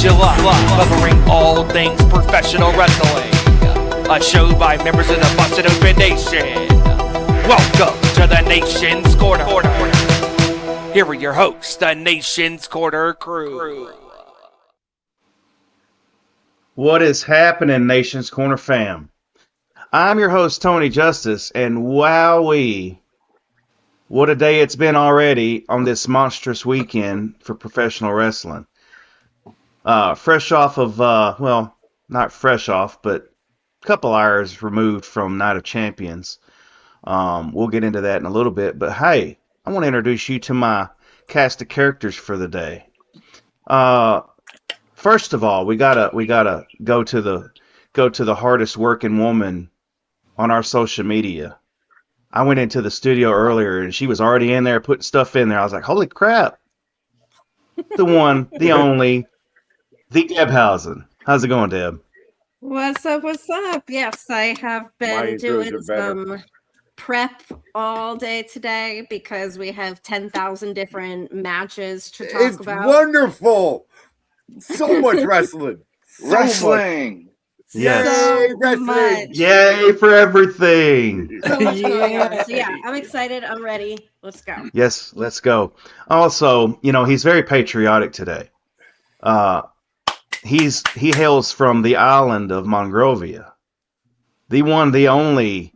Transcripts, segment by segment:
July, covering all things professional wrestling. A show by members of the Busted Open Nation. Welcome to the Nation's Corner. Here are your hosts, the Nation's Corner crew. What is happening, Nation's Corner fam? I'm your host, Tony Justice, and wowee, what a day it's been already on this monstrous weekend for professional wrestling. Fresh off of, well, not fresh off, but a couple hours removed from Night of Champions. We'll get into that in a little bit, but hey, I want to introduce you to my cast of characters for the day. First of all, we gotta go to the hardest working woman on our social media. I went into the studio earlier and she was already in there putting stuff in there. I was like, holy crap. The one, the only, the Debhausen. How's it going, Deb? What's up? Yes, I have been doing some prep all day today because we have 10,000 different matches to talk about. It's wonderful. So much wrestling. Wrestling. Yes. Yay, wrestling. Yay for everything. So much going on. So yeah, I'm excited. I'm ready. Let's go. Yes, let's go. Also, he's very patriotic today. He hails from the island of Mongrovia. The one, the only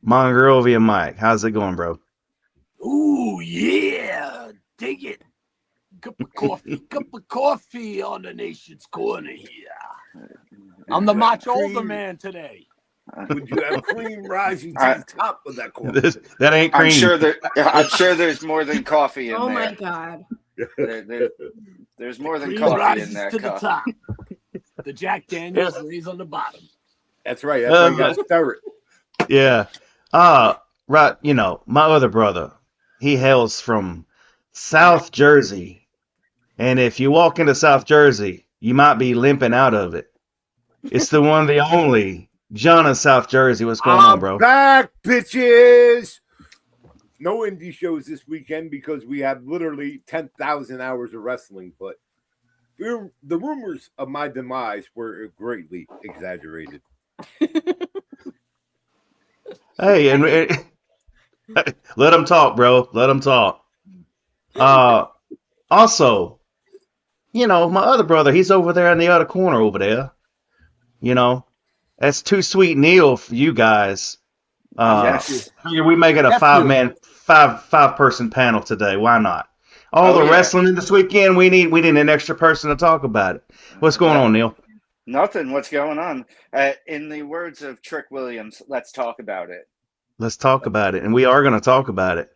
Mongrovian Mike. How's it going, bro? Ooh, yeah. Dig it. Cup of coffee on the Nation's Corner here. I'm the much older man today. Would you have cream rising to the top of that corner? That ain't cream. I'm sure there's more than coffee in there. Oh my god. There's more than Cream coffee rises in there. to the top. The Jack Daniels lays on the bottom. That's right. That's why you got to stir it. Yeah. Right. My other brother, he hails from South Jersey. And if you walk into South Jersey, you might be limping out of it. It's the one, the only John in South Jersey. What's going on, bro? Back, bitches. No indie shows this weekend because we have literally 10,000 hours of wrestling, but the rumors of my demise were greatly exaggerated. Hey, and let them talk, bro. Let them talk. Also, my other brother, he's over there in the other corner over there. That's Too Sweet Neil for you guys. Yes. We make it a five-person panel today. Why not? The wrestling in this weekend, we need an extra person to talk about it. What's going on, Neil? Nothing. What's going on? In the words of Trick Williams, let's talk about it. Let's talk about it, and we are going to talk about it.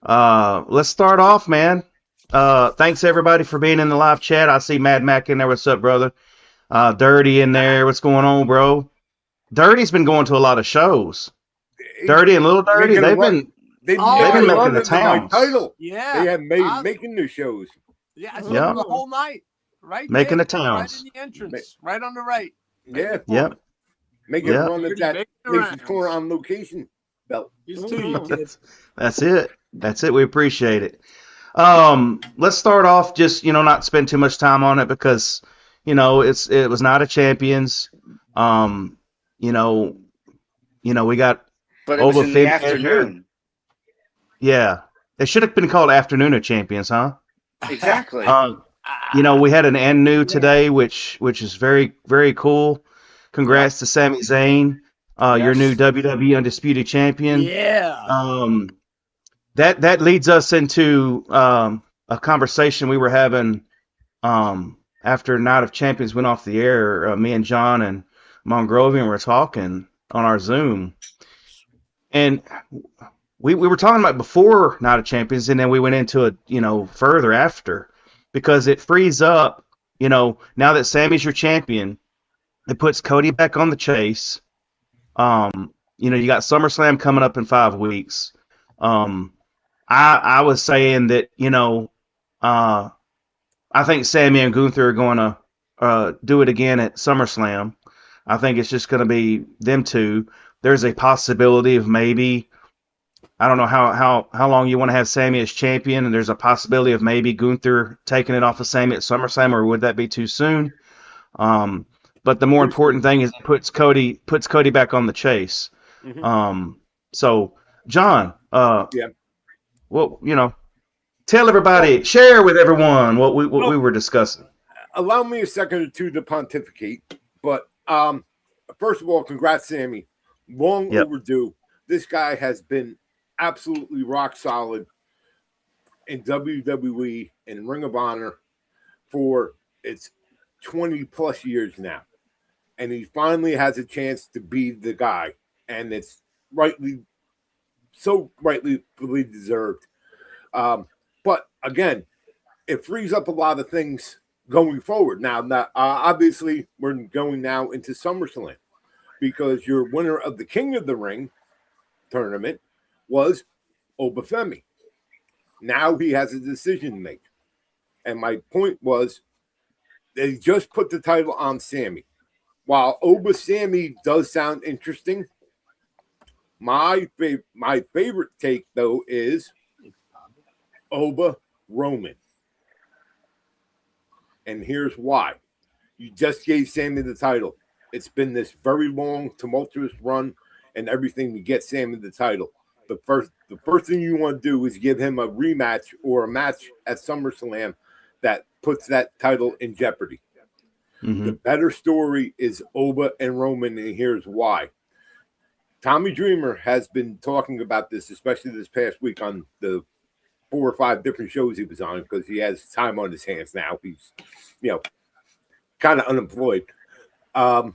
Let's start off, man. Thanks everybody for being in the live chat. I see Mad Mac in there. What's up, brother? Dirty in there. What's going on, bro? Dirty's been going to a lot of shows. Dirty and Little Dirty, they've been making the towns. Title. Yeah. They have making the shows. Yeah, I saw them the whole night. Right making there, the towns. Right in the entrance. Right on the right. Yeah. Yep. Make it run at that Nation's Corner on location belt. That's it. That's it. We appreciate it. Let's start off just, not spend too much time on it because, it was Night of Champions. We got But it was in the afternoon. Yeah. It should have been called Afternoon of Champions, huh? Exactly. We had an and new today, which is very, very cool. Congrats to Sami Zayn, your new WWE Undisputed Champion. Yeah. That leads us into a conversation we were having after Night of Champions went off the air. Me and John and Mongrovian were talking on our Zoom, and we were talking about before Night of Champions, and then we went into it, further after, because it frees up, now that Sammy's your champion, it puts Cody back on the chase. You got SummerSlam coming up in 5 weeks. I was saying that, I think Sammy and Gunther are going to do it again at SummerSlam. I think it's just going to be them two. There's a possibility of maybe I don't know how long you want to have Sammy as champion, and there's a possibility of maybe Gunther taking it off of Sammy at SummerSlam, or would that be too soon? But the more important thing is it puts Cody back on the chase. Mhm. So John, Yeah. well, tell everybody, share with everyone what we were discussing. Allow me a second or two to pontificate, but first of all, congrats, Sammy. Long overdue. This guy has been absolutely rock solid in WWE and Ring of Honor for its 20 plus years now. And he finally has a chance to be the guy. And it's rightly deserved. But again, it frees up a lot of things going forward. Now, obviously, we're going now into SummerSlam because your winner of the King of the Ring tournament was Obafemi. Now he has a decision to make. And my point was, they just put the title on Sammy. While Oba Sammy does sound interesting, my favorite take, though, is Oba Roman. And here's why. You just gave Sammy the title. It's been this very long, tumultuous run and everything to get Sammy the title. The first thing you want to do is give him a rematch or a match at SummerSlam that puts that title in jeopardy. Mm-hmm. The better story is Oba and Roman, and here's why. Tommy Dreamer has been talking about this, especially this past week on the 4 or 5 different shows he was on, because he has time on his hands now. He's, kind of unemployed. But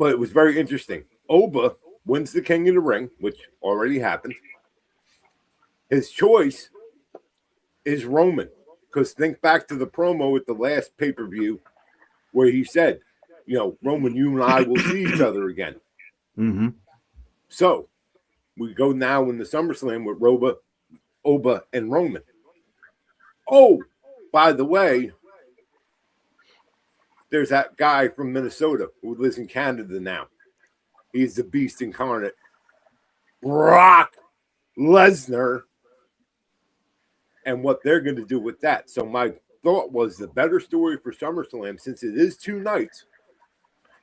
it was very interesting. Oba wins the King of the Ring, which already happened. His choice is Roman. Because think back to the promo at the last pay-per-view where he said, Roman, you and I will see each other again. Mm-hmm. So we go now in the SummerSlam with Oba and Roman. Oh, by the way, there's that guy from Minnesota who lives in Canada now. He's the beast incarnate. Brock Lesnar. And what they're going to do with that. So my thought was the better story for SummerSlam, since it is 2 nights,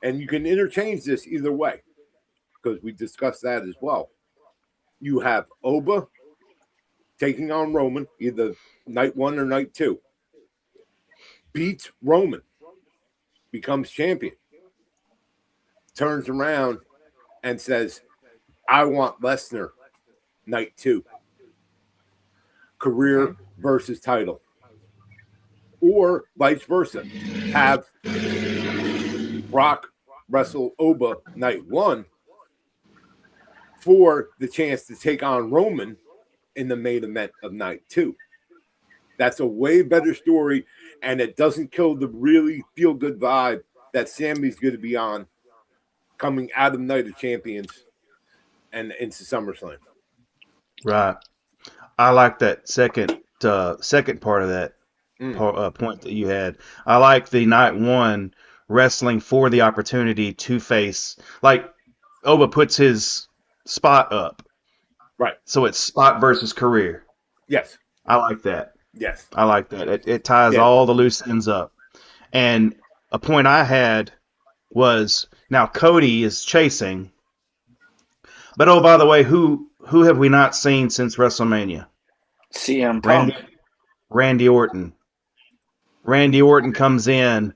and you can interchange this either way, because we discussed that as well. You have Oba taking on Roman, either night 1 or night 2. Beats Roman, becomes champion, turns around and says, I want Lesnar night 2. Career versus title. Or vice versa. Have Brock wrestle Oba night 1 for the chance to take on Roman in the main event of night 2. That's a way better story, and it doesn't kill the really feel-good vibe that Sammy's going to be on coming out of Night of Champions and into SummerSlam. Right. I like that second part of that point that you had. I like the night 1 wrestling for the opportunity to face, like Oba puts his spot up. Right. So it's spot versus career. Yes. I like that. Yes. I like that. It ties all the loose ends up. And a point I had was, now Cody is chasing. But oh, by the way, who have we not seen since WrestleMania? CM Punk. Randy Orton. Randy Orton comes in,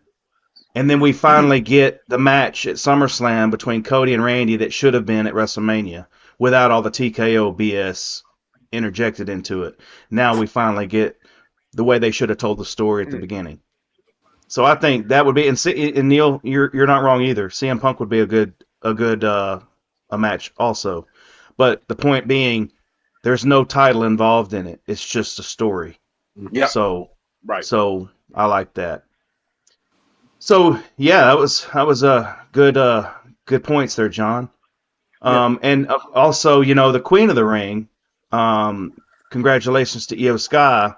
and then we finally get the match at SummerSlam between Cody and Randy that should have been at WrestleMania without all the TKO BS interjected into it. Now we finally get the way they should have told the story at the beginning. So I think that would be, and Neil, you're not wrong either. CM Punk would be a good match also. But the point being, there's no title involved in it. It's just a story. Yeah. So right. So I like that. So yeah, that was a good points there, John. And also, the Queen of the Ring. Congratulations to Io Sky.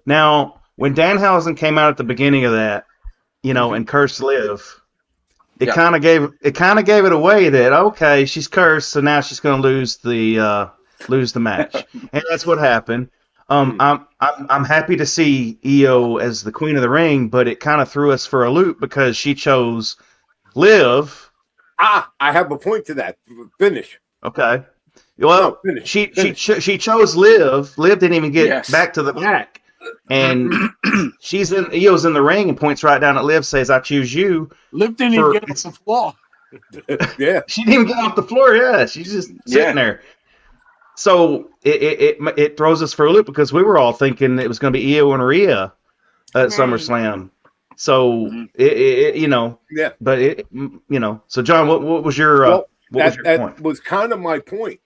Now, when Danhausen came out at the beginning of that, and Cursed Liv, it kind of gave it away that okay, she's cursed, so now she's going to lose the match, and that's what happened. I'm happy to see Io as the Queen of the Ring, but it kind of threw us for a loop because she chose Liv. I have a point to that. Finish. Okay. Well, No, finish. She chose Liv. Liv didn't even get Yes. back to the back, and Io's in the ring and points right down at Liv, says, "I choose you." Liv didn't even get off the floor. Yeah. She didn't even get off the floor. Yeah, she's just sitting there. So it throws us for a loop because we were all thinking it was going to be Io and Rhea at SummerSlam. So Yeah. But So John, what was your point? That was kind of my point.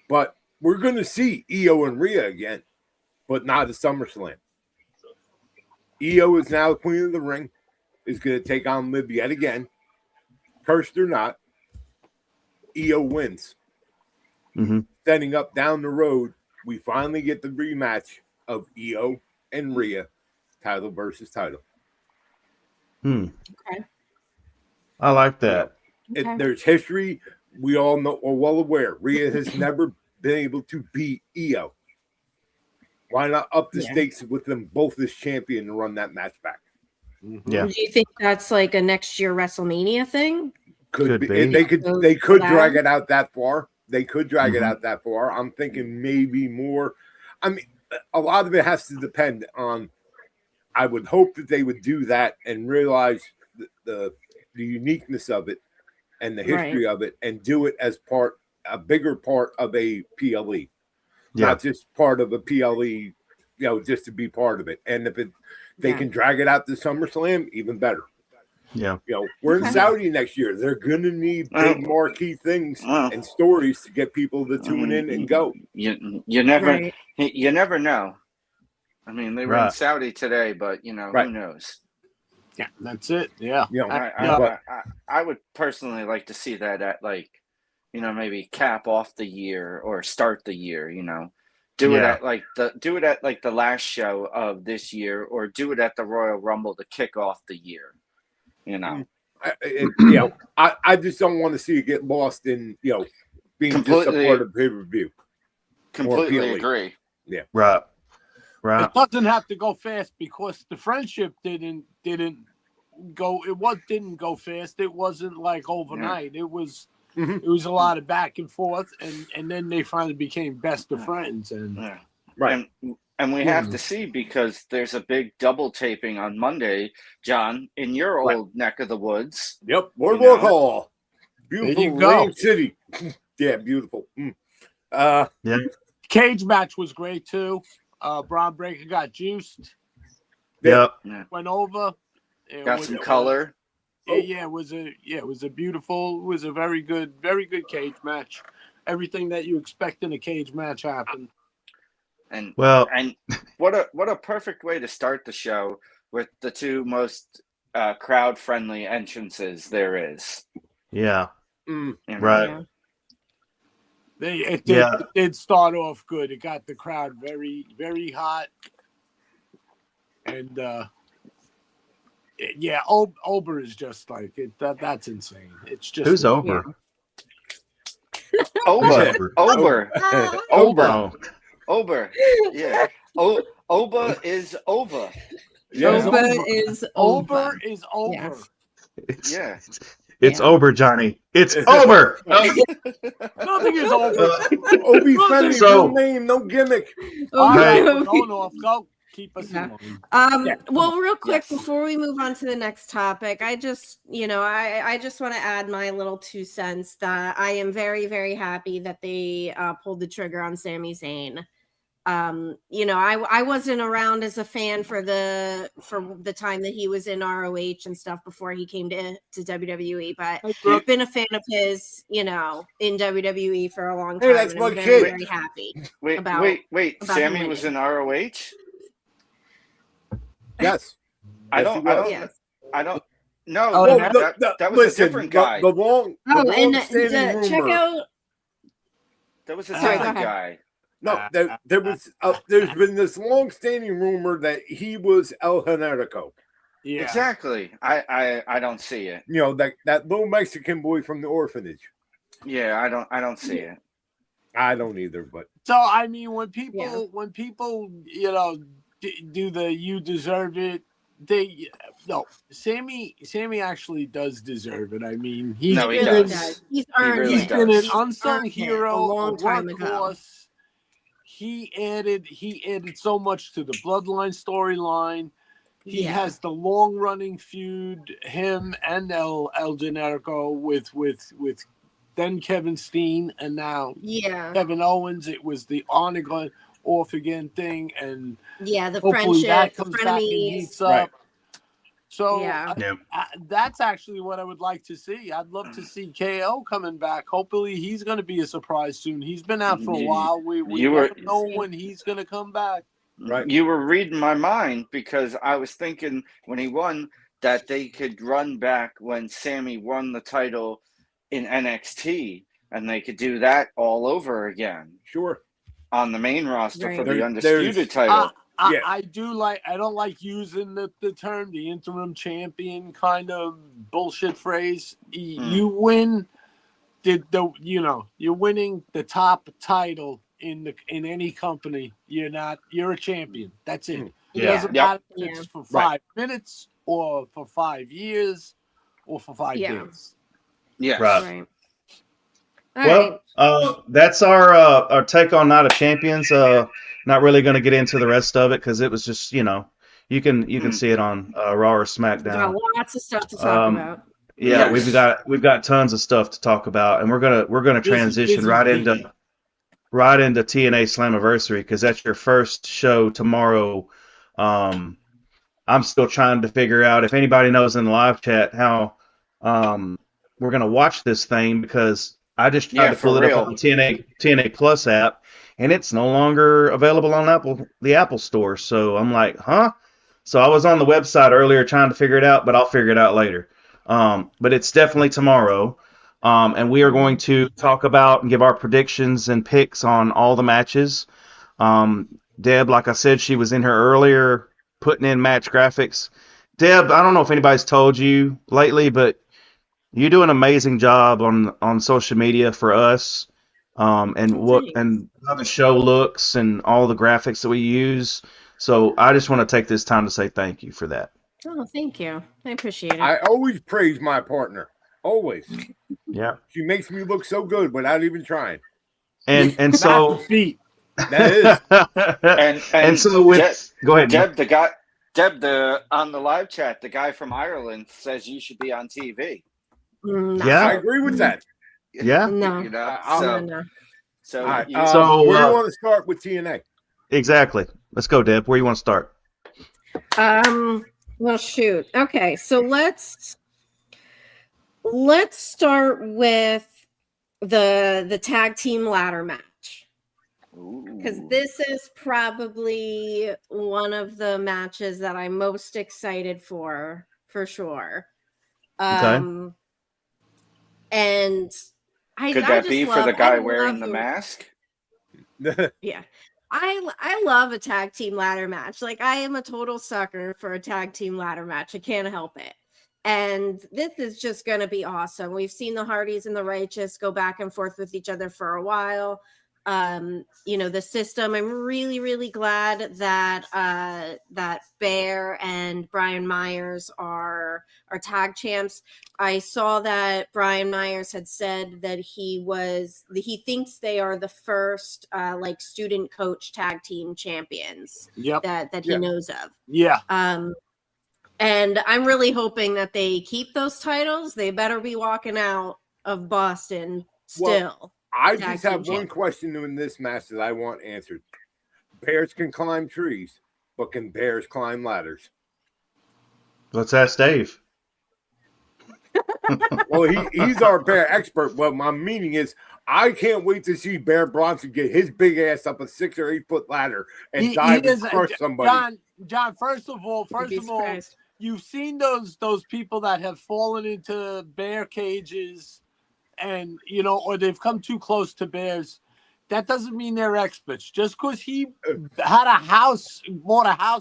But we're going to see Io and Rhea again, but not at SummerSlam. Io is now the Queen of the Ring. Is going to take on Liv yet again. Cursed or not, Io wins. Mm-hmm. Setting up down the road, we finally get the rematch of Io and Rhea, title versus title. Okay. I like that. Okay. There's history. We all know, are well aware. Rhea has never been able to beat Io. Why not up the stakes with them both as champion and run that match back? Yeah. Do you think that's like a next year WrestleMania thing? Could be. be. They could drag it out that far. They could drag it out that far. I'm thinking maybe more. I mean, a lot of it has to depend on. I would hope that they would do that and realize the uniqueness of it and the history of it, and do it as a bigger part of a PLE, not just part of a PLE, just to be part of it. And if they can drag it out to SummerSlam, even better. Yeah. We're in Saudi next year. They're going to need big marquee things and stories to get people to tune in and go. You never know. I mean, they were in Saudi today, but who knows? Yeah, that's it. Yeah. I would personally like to see that at maybe cap off the year or start the year. Do it at the last show of this year, or do it at the Royal Rumble to kick off the year. I just don't want to see it get lost in being completely, just a part of pay-per-view. Completely agree. Yeah. Right. It doesn't have to go fast because the friendship didn't go. Didn't go fast. It wasn't like overnight. It was. It was a lot of back and forth, and then they finally became best of friends. And and we have to see, because there's a big double taping on Monday, John, in your old neck of the woods. Yep, Boardwalk Hall, beautiful Rain City. Yeah, beautiful. Cage match was great too. Braun Breaker got juiced. Yep. Went over. Got some color. It was a very good cage match. Everything that you expect in a cage match happened. And what a perfect way to start the show with the two most crowd friendly entrances there is. Yeah. Right. It did start off good. It got the crowd very, very hot. And Ober is just like it. That's insane. It's just who's Ober? Ober. Yeah. Oba is over. Yeah. Oba is over. Is over. Yes. It's over, Johnny. It's over. Nothing is over. Obi Fenny, no name, no gimmick. Go. Keep us in line. Well, real quick before we move on to the next topic, I just I just want to add my little 2 cents that I am very, very happy that they pulled the trigger on Sami Zayn. I wasn't around as a fan for the time that he was in ROH and stuff before he came to WWE, but I've been a fan of his, in WWE for a long time. Hey, that's and my I'm kid. very, very happy. Wait. Sammy was in ROH? Yes. I don't know. That was listen, a different guy. Check out. That was a different guy. No, there's been this long-standing rumor that he was El Generico. Yeah. Exactly. I don't see it. You know, that little Mexican boy from the orphanage. Yeah, I don't see it. I don't either, but So I mean, when people you know do the "you deserve it," Sammy actually does deserve it. I mean, He No, he really does. does. He's He earned really he's it. been does. an unsung Earned it hero, a long time ago. workhorse. He added so much to the Bloodline storyline. He has the long running feud, him and El Generico with then Kevin Steen and now Kevin Owens. It was the on again, off again thing, and the hopefully friendship, that comes the back and frenemies. heats up. Right. So that's actually what I would like to see. I'd love to see KO coming back. Hopefully he's going to be a surprise soon. He's been out for a while. We never know when he's going to come back. Right. You were reading my mind because I was thinking when he won that they could run back when Sammy won the title in NXT and they could do that all over again. Sure. On the main roster Right. for the Undisputed title. I don't like using the term the interim champion kind of bullshit phrase. You win you're winning the top title in any company. You're a champion. That's it. It doesn't matter if it's for 5 minutes or for 5 years or for 5 days. Yes. Right. All well, that's our take on Night of Champions. Not really going to get into the rest of it because it was just you can see it on Raw or SmackDown. Got lots of stuff to talk about. Yeah, we've got tons of stuff to talk about, and we're gonna transition right into TNA Slammiversary because that's your first show tomorrow. I'm still trying to figure out if anybody knows in the live chat how we're gonna watch this thing because I just tried to pull it up on the TNA Plus app, and it's no longer available on the Apple Store. So I'm like, huh? So I was on the website earlier trying to figure it out, but I'll figure it out later. But it's definitely tomorrow, and we are going to talk about and give our predictions and picks on all the matches. Deb, like I said, she was in here earlier putting in match graphics. Deb, I don't know if anybody's told you lately, but you do an amazing job on social media for us, and how the show looks and all the graphics that we use. So I just want to take this time to say thank you for that. Oh, thank you. I appreciate it. I always praise my partner. Always. Yeah. She makes me look so good without even trying. And so that is. and so with go ahead. Deb, on the live chat, the guy from Ireland says you should be on TV. No. Yeah, I agree with that. Yeah. No. No. So where do you want to start with TNA? Exactly. Let's go, Deb. Where you want to start? Well, shoot. Okay, so let's start with the tag team ladder match because this is probably one of the matches that I'm most excited for sure. And could that be for the guy wearing the mask? Yeah. I love a tag team ladder match. Like, I am a total sucker for a tag team ladder match. I can't help it. And this is just going to be awesome. We've seen the Hardys and the Righteous go back and forth with each other for a while. The system, I'm really, really glad that that Bear and Brian Myers are tag champs. I saw that Brian Myers had said that he thinks they are the first student coach tag team champions that he knows of. Yeah. And I'm really hoping that they keep those titles. They better be walking out of Boston still. Well, I just have one question in this match that I want answered. Bears can climb trees, but can bears climb ladders? Let's ask Dave. Well, he's our bear expert. Well, my meaning is I can't wait to see Bear Bronson get his big ass up a 6 or 8 foot ladder and dive and crush somebody. John, first of all, you've seen those people that have fallen into bear cages and, or they've come too close to bears. That doesn't mean they're experts. Just because he bought a house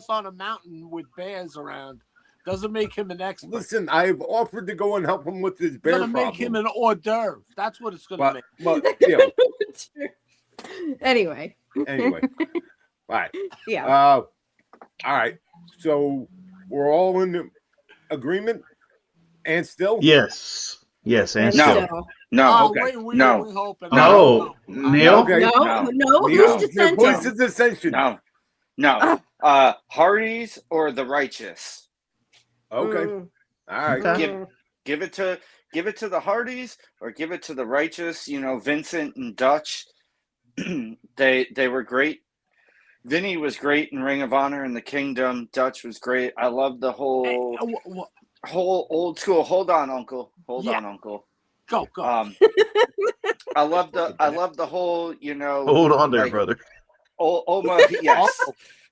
on a mountain with bears around Doesn't make him an expert. Listen, I've offered to go and help him with his bear It's gonna make him an hors d'oeuvre. That's what it's gonna make. But you know, Anyway. anyway. All right. Yeah. All right. So we're all in agreement and still? Yes. Yes, and No. still. No. Oh, okay. we No. hoping. No. Neil? Okay. No, No. who's Your dissenting? voice of dissension. No. Hardy's or the Righteous. Okay. All right. Okay. Give it to the Hardys or give it to the Righteous. You know, Vincent and Dutch. they were great. Vinny was great in Ring of Honor and the Kingdom. Dutch was great. I love the whole old school. Hold on, Uncle. Hold on, Uncle. Go. I love the whole. You know. Hold on there, like, brother. Almost yes.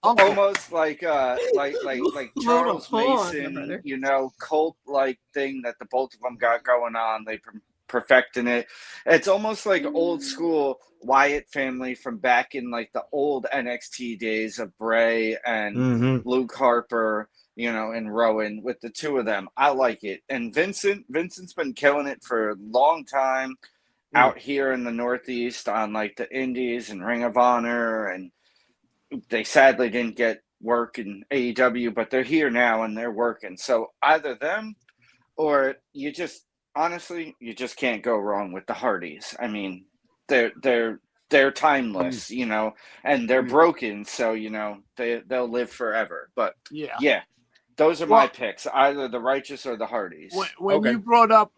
Uncle. Almost like Charles Hold on, Mason, brother. you know, cult like thing that the both of them got going on. They perfecting it. It's almost like old school Wyatt family from back in like the old NXT days of Bray and Luke Harper, you know, and Rowan with the two of them. I like it. And Vincent's been killing it for a long time out here in the Northeast on like the Indies and Ring of Honor, and they sadly didn't get work in AEW, but they're here now and they're working. So either them or you just can't go wrong with the Hardys. I mean, they're timeless, you know, and they're broken, so you know they'll live forever. But yeah, those are my picks: either the Righteous or the Hardys. When you brought up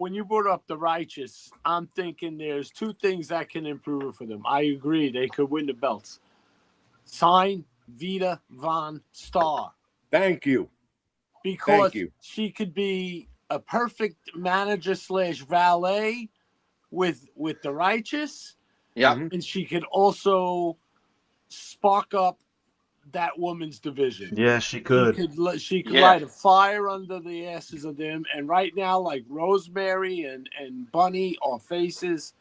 the Righteous, I'm thinking there's two things that can improve for them. I agree, they could win the belts. Sign Vita Von Starr. Thank you. Because she could be a perfect manager / valet with the Righteous. Yeah. And she could also spark up that woman's division. Yeah, she could. She could light a fire under the asses of them. And right now, like Rosemary and Bunny are faces.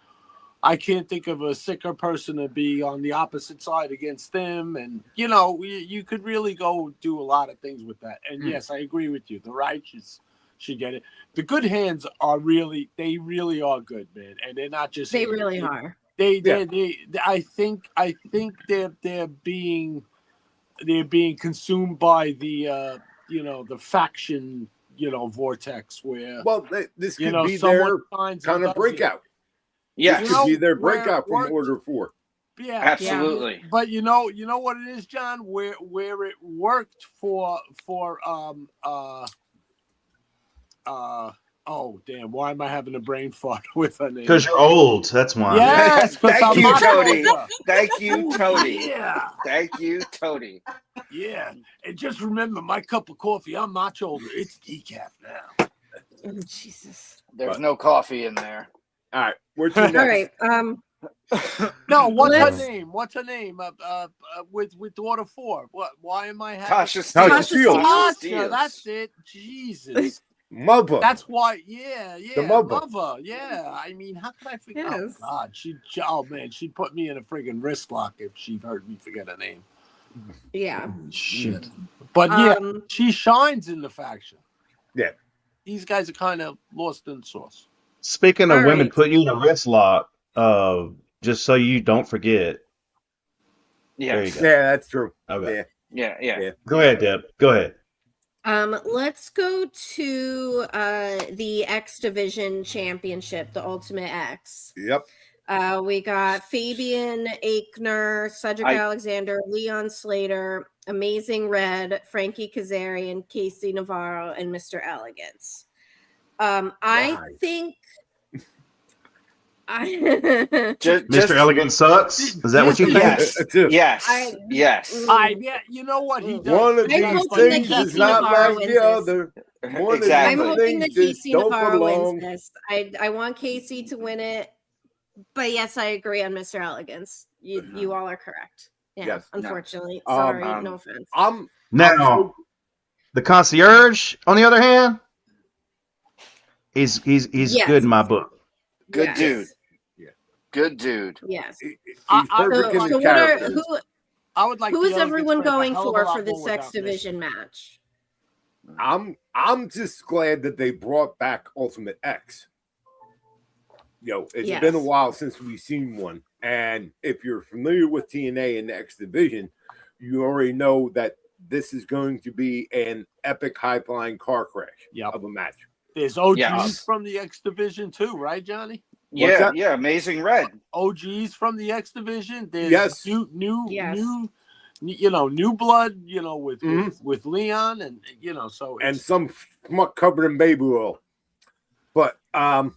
I can't think of a sicker person to be on the opposite side against them. And, you know, you could really go do a lot of things with that. And yes, I agree with you. The Righteous should get it. The Good Hands they really are good, man. And they're not just. They really are. I think they're being consumed by the, you know, the faction, you know, vortex where. Well, this could be their kind of breakout. Yeah, this could be their breakout from Order 4. Yeah, absolutely. Yeah. But you know what it is, John, where it worked for oh damn, why am I having a brain fart with her name? Because you're old, that's why. Yes, thank you, Tony. Thank you, Tony. Yeah. Thank you, Tony. Yeah. And just remember, my cup of coffee, I'm much older. It's decaf now. Oh, Jesus. There's no coffee in there. All right. Where's your next? All right. No, what's her name? What's her name? With Order 4. What? Why am I having Tasha Steelz? Tasha, that's it. Jesus. Mother. That's why. Yeah. The mother. Yeah. I mean, how could I forget? Yes. Oh God, she'd put me in a friggin' wrist lock if she heard me forget her name. Yeah. Shit. But she shines in the faction. Yeah. These guys are kind of lost in the sauce. Speaking of women putting you in a wrist lock, just so you don't forget. Yeah. There you go. Yeah, that's true. Okay. Yeah. Go ahead, Deb. Go ahead. Let's go to the X Division Championship, the Ultimate X. Yep. We got Fabian Aichner, Cedric Alexander, Leon Slater, Amazing Red, Frankie Kazarian, Casey Navarro, and Mr. Elegance. I think Mr. Elegant sucks. Is that what you think? Yes. Yeah, you know what he does. One of these things is not like the other. I'm hoping that Casey Navarro wins this. I want Casey to win it, but yes, I agree on Mr. Elegance. You all are correct. Yeah, yes. Unfortunately, sorry, no offense. Now, the Concierge, on the other hand, he's good in my book. Good dude. Yeah. Good dude. Yes. He's perfect in the character. I would like. Who is everyone going for this X Division match? I'm just glad that they brought back Ultimate X. It's been a while since we've seen one. And if you're familiar with TNA and the X Division, you already know that this is going to be an epic high-flying car crash of a match. There's OGs from the X Division too, right, Johnny? Yeah, Amazing Red. OGs from the X Division. There's new blood, with Leon and and some schmuck covered in baby oil. But my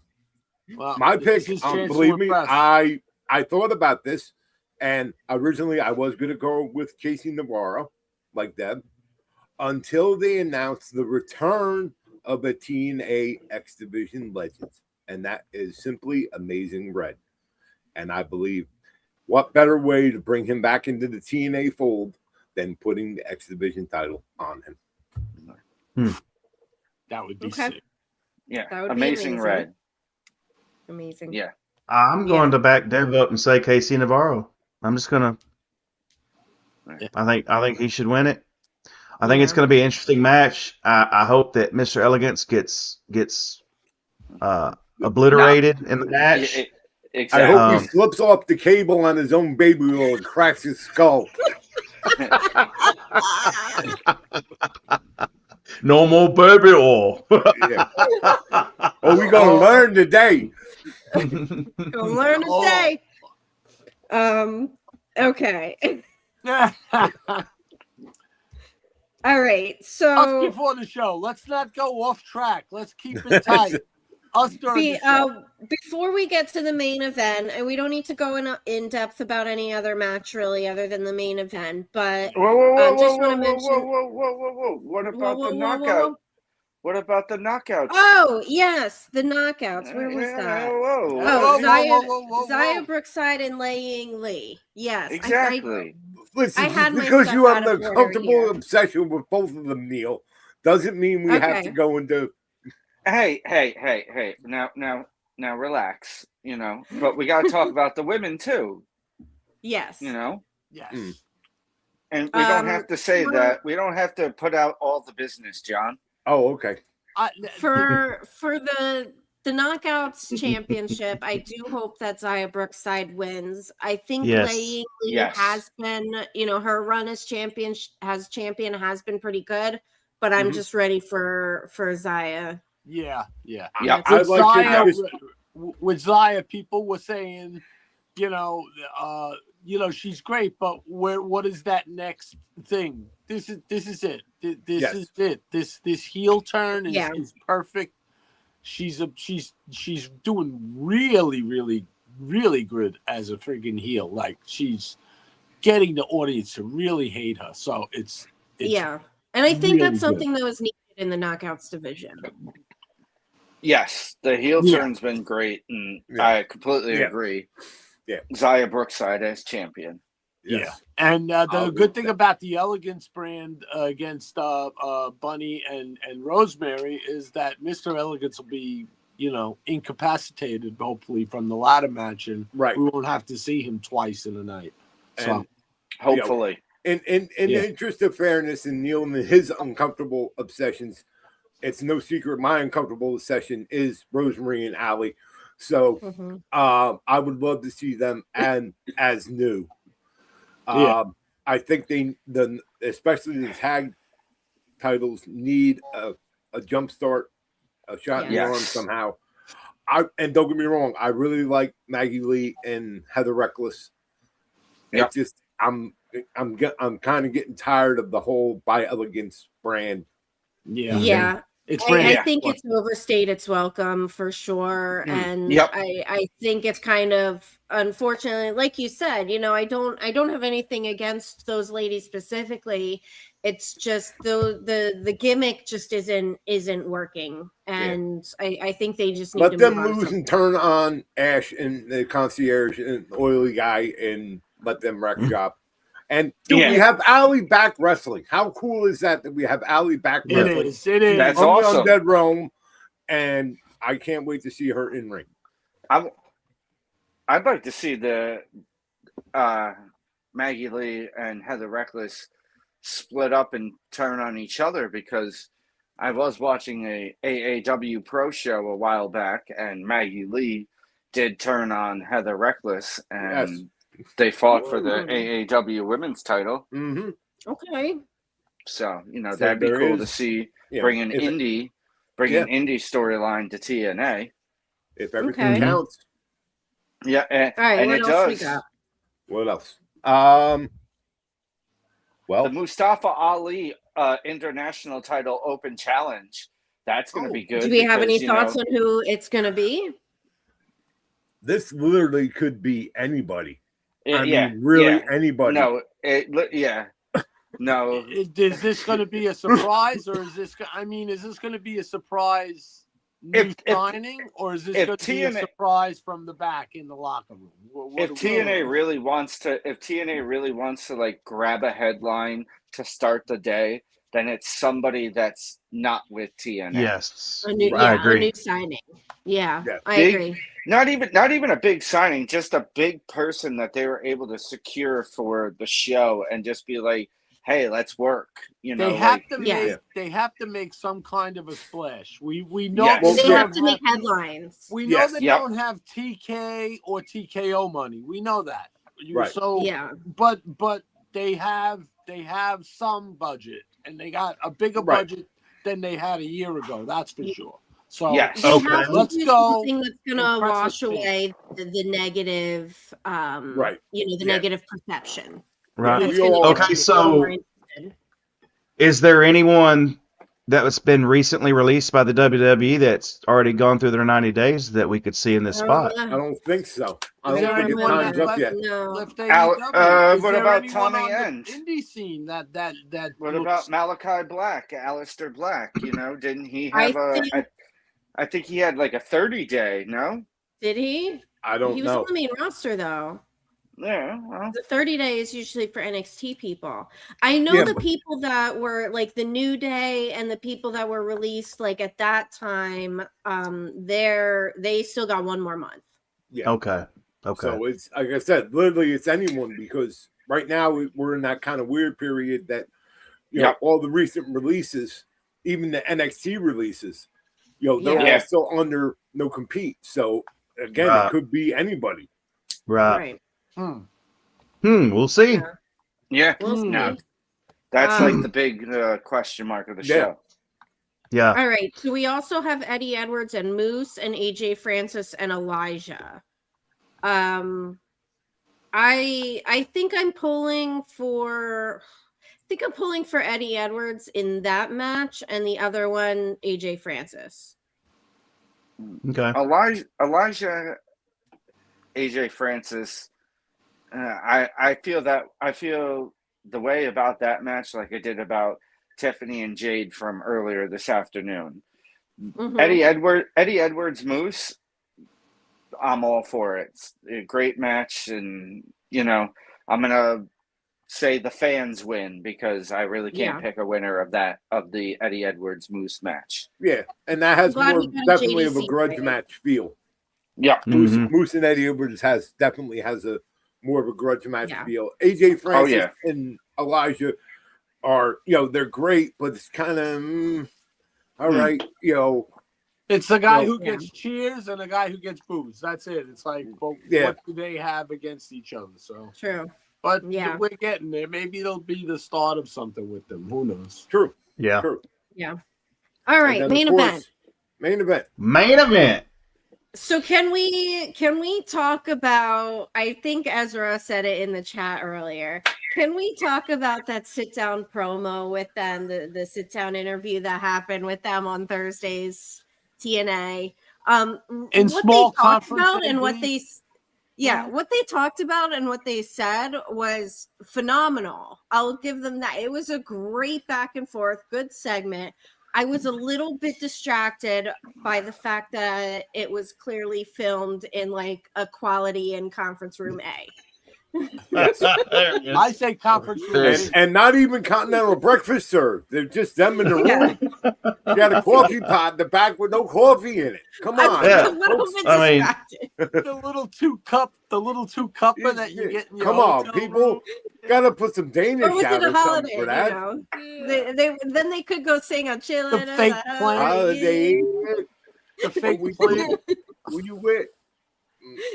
pick, believe me, I thought about this, and originally I was going to go with Casey Navarro, like Deb, until they announced the return of a TNA X Division Legends, and that is simply Amazing Red. And I believe what better way to bring him back into the TNA fold than putting the X Division title on him. That would be sick. Yeah, that would Amazing be Red. Amazing. Yeah. I'm going to back Dev up and say Casey Navarro. I'm just gonna. I think he should win it. I think it's going to be an interesting match. I hope that Mr. Elegance gets obliterated in the match. Exactly. I hope he slips off the cable on his own baby oil and cracks his skull. No more baby oil. Oh, we're going to learn today. Gonna learn today. Okay. All right. So us before the show. Let's not go off track. Let's keep it tight. Us during the show. Before we get to the main event, and we don't need to go in depth about any other match really, other than the main event. But whoa! What about the knockout? What about the knockouts? Oh yes, the knockouts. Where was that? Zaya Brookside and Laying Lee. Yes, exactly. Listen, because you have an uncomfortable obsession with both of them, Neil, doesn't mean we have to go into. Hey! Now, relax. But we got to talk about the women too. Yes. Yes. And we don't have to say that. We don't have to put out all the business, John. Oh, okay. For the Knockouts Championship, I do hope that Zaya Brookside wins. I think Laying Lee has been, her run as champion has been pretty good, but I'm just ready for Zaya. Yeah. With Zaya, people were saying, she's great, but what is that next thing? This is it. This is it. This heel turn is perfect. She's doing really, really, really good as a friggin' heel. Like she's getting the audience to really hate her. So it's and I think that's something that was needed in the Knockouts division. Yes, the heel turn's been great, and I completely agree. Yeah, Zaya Brookside as champion. Yes. Yeah, and the good thing about the Elegance brand against Bunny and Rosemary is that Mr. Elegance will be, incapacitated hopefully from the ladder match, and we won't have to see him twice in a night. So and, hopefully, in the interest of fairness, and Neil and his uncomfortable obsessions, it's no secret my uncomfortable obsession is Rosemary and Allie. So I would love to see them as new. I think especially the tag titles need a jump start, a shot in the arm somehow. And don't get me wrong, I really like Maggie Lee and Heather Reckless. It's just I'm kind of getting tired of the whole By Elegance brand. Yeah. I think it's overstayed its welcome for sure. And I think it's kind of, unfortunately, like you said, I don't have anything against those ladies specifically. It's just the gimmick just isn't working. And I think they just need let to them move on lose and turn on Ash and the concierge and the oily guy and let them wreck shop. And we have Allie back wrestling. How cool is that we have Allie back wrestling? It is. That's awesome. On Dead Rome, and I can't wait to see her in ring. I'd like to see the Maggie Lee and Heather Reckless split up and turn on each other because I was watching a AAW Pro show a while back, and Maggie Lee did turn on Heather Reckless, and they fought for the AAW Women's title. Mm-hmm. Okay. So So that'd be cool to see. Bringing Indy storyline to TNA. If everything counts. Yeah, all right. and What it else we does. got? What else? The Mustafa Ali International Title Open Challenge. That's going to be good. Do we have any thoughts on who it's going to be? This literally could be anybody. Anybody. No, no. Is this going to be a surprise, or is this? I mean, is this going to be a surprise new signing, or is this going to be a surprise from the back in the locker room? If TNA really wants to like grab a headline to start the day, then it's somebody that's not with TNA. Yes, I agree. A new signing. Yeah, I agree. Not even a big signing, just a big person that they were able to secure for the show and just be like, hey, let's work. They have to make some kind of a splash. We know they have to make headlines. We know they don't have TK or TKO money. We know that. Right. So but they have some budget, and they got a bigger budget than they had a year ago. That's for sure. So let's go. Something that's gonna wash away the negative, the negative perception. Right. Okay. So, is there anyone that's been recently released by the WWE that's already gone through their 90 days that we could see in this spot? I don't think so. I don't think it's time's up yet. What about Tommy End? Indie scene that what about Malachi Black, Aleister Black? Didn't he have I think he had like a 30-day, no? Did he? I don't know. He was on the main roster, though. Yeah. Well. The 30 days usually for NXT people. I know the people that were like the New Day and the people that were released like at that time, they still got one more month. Yeah. Okay. So it's like I said, literally it's anyone, because right now we're in that kind of weird period that all the recent releases, even the NXT releases, they're also under no compete. So again, it could be anybody. Right. We'll see. Yeah. We'll see. No, that's like the big question mark of the show. Yeah. All right. So we also have Eddie Edwards and Moose and AJ Francis and Elijah. I think I'm pulling for Eddie Edwards in that match, and the other one AJ Francis. Okay. Elijah, AJ Francis. I feel the way about that match like I did about Tiffany and Jade from earlier this afternoon. Mm-hmm. Eddie Edwards Moose. I'm all for it. It's a great match, and I'm gonna say the fans win because I really can't pick a winner of the Eddie Edwards Moose match. Yeah, and that has definitely of a grudge match feel. Yeah, Moose and Eddie Edwards definitely has a more of a grudge match feel. AJ Francis and Elijah are they're great, but it's kind of all right, It's the guy who gets cheers and the guy who gets boos. That's it. It's like, what do they have against each other? So true. But we're getting there. Maybe it'll be the start of something with them. Who knows? True. Yeah. True. Yeah. All right. Main event. Main event. So can we talk about, I think Ezra said it in the chat earlier. Can we talk about that sit down promo with them, the sit down interview that happened with them on Thursday's TNA? In small conference what they talked about and what they said was phenomenal. I'll give them that. It was a great back and forth, good segment. I was a little bit distracted by the fact that it was clearly filmed in like a quality in conference room A. I say conference room. And not even continental breakfast served. They're just them in the room. You got a coffee pot in the back with no coffee in it. Come on. Yeah. A little bit I mean- distracted. The little two cupper that you get in your Come on, hotel people. room. Gotta put some Danish Or was out it a or something holiday? for that. Then they could go sing a chillin'. The fake plant. Holiday. The fake We plant. Who you with?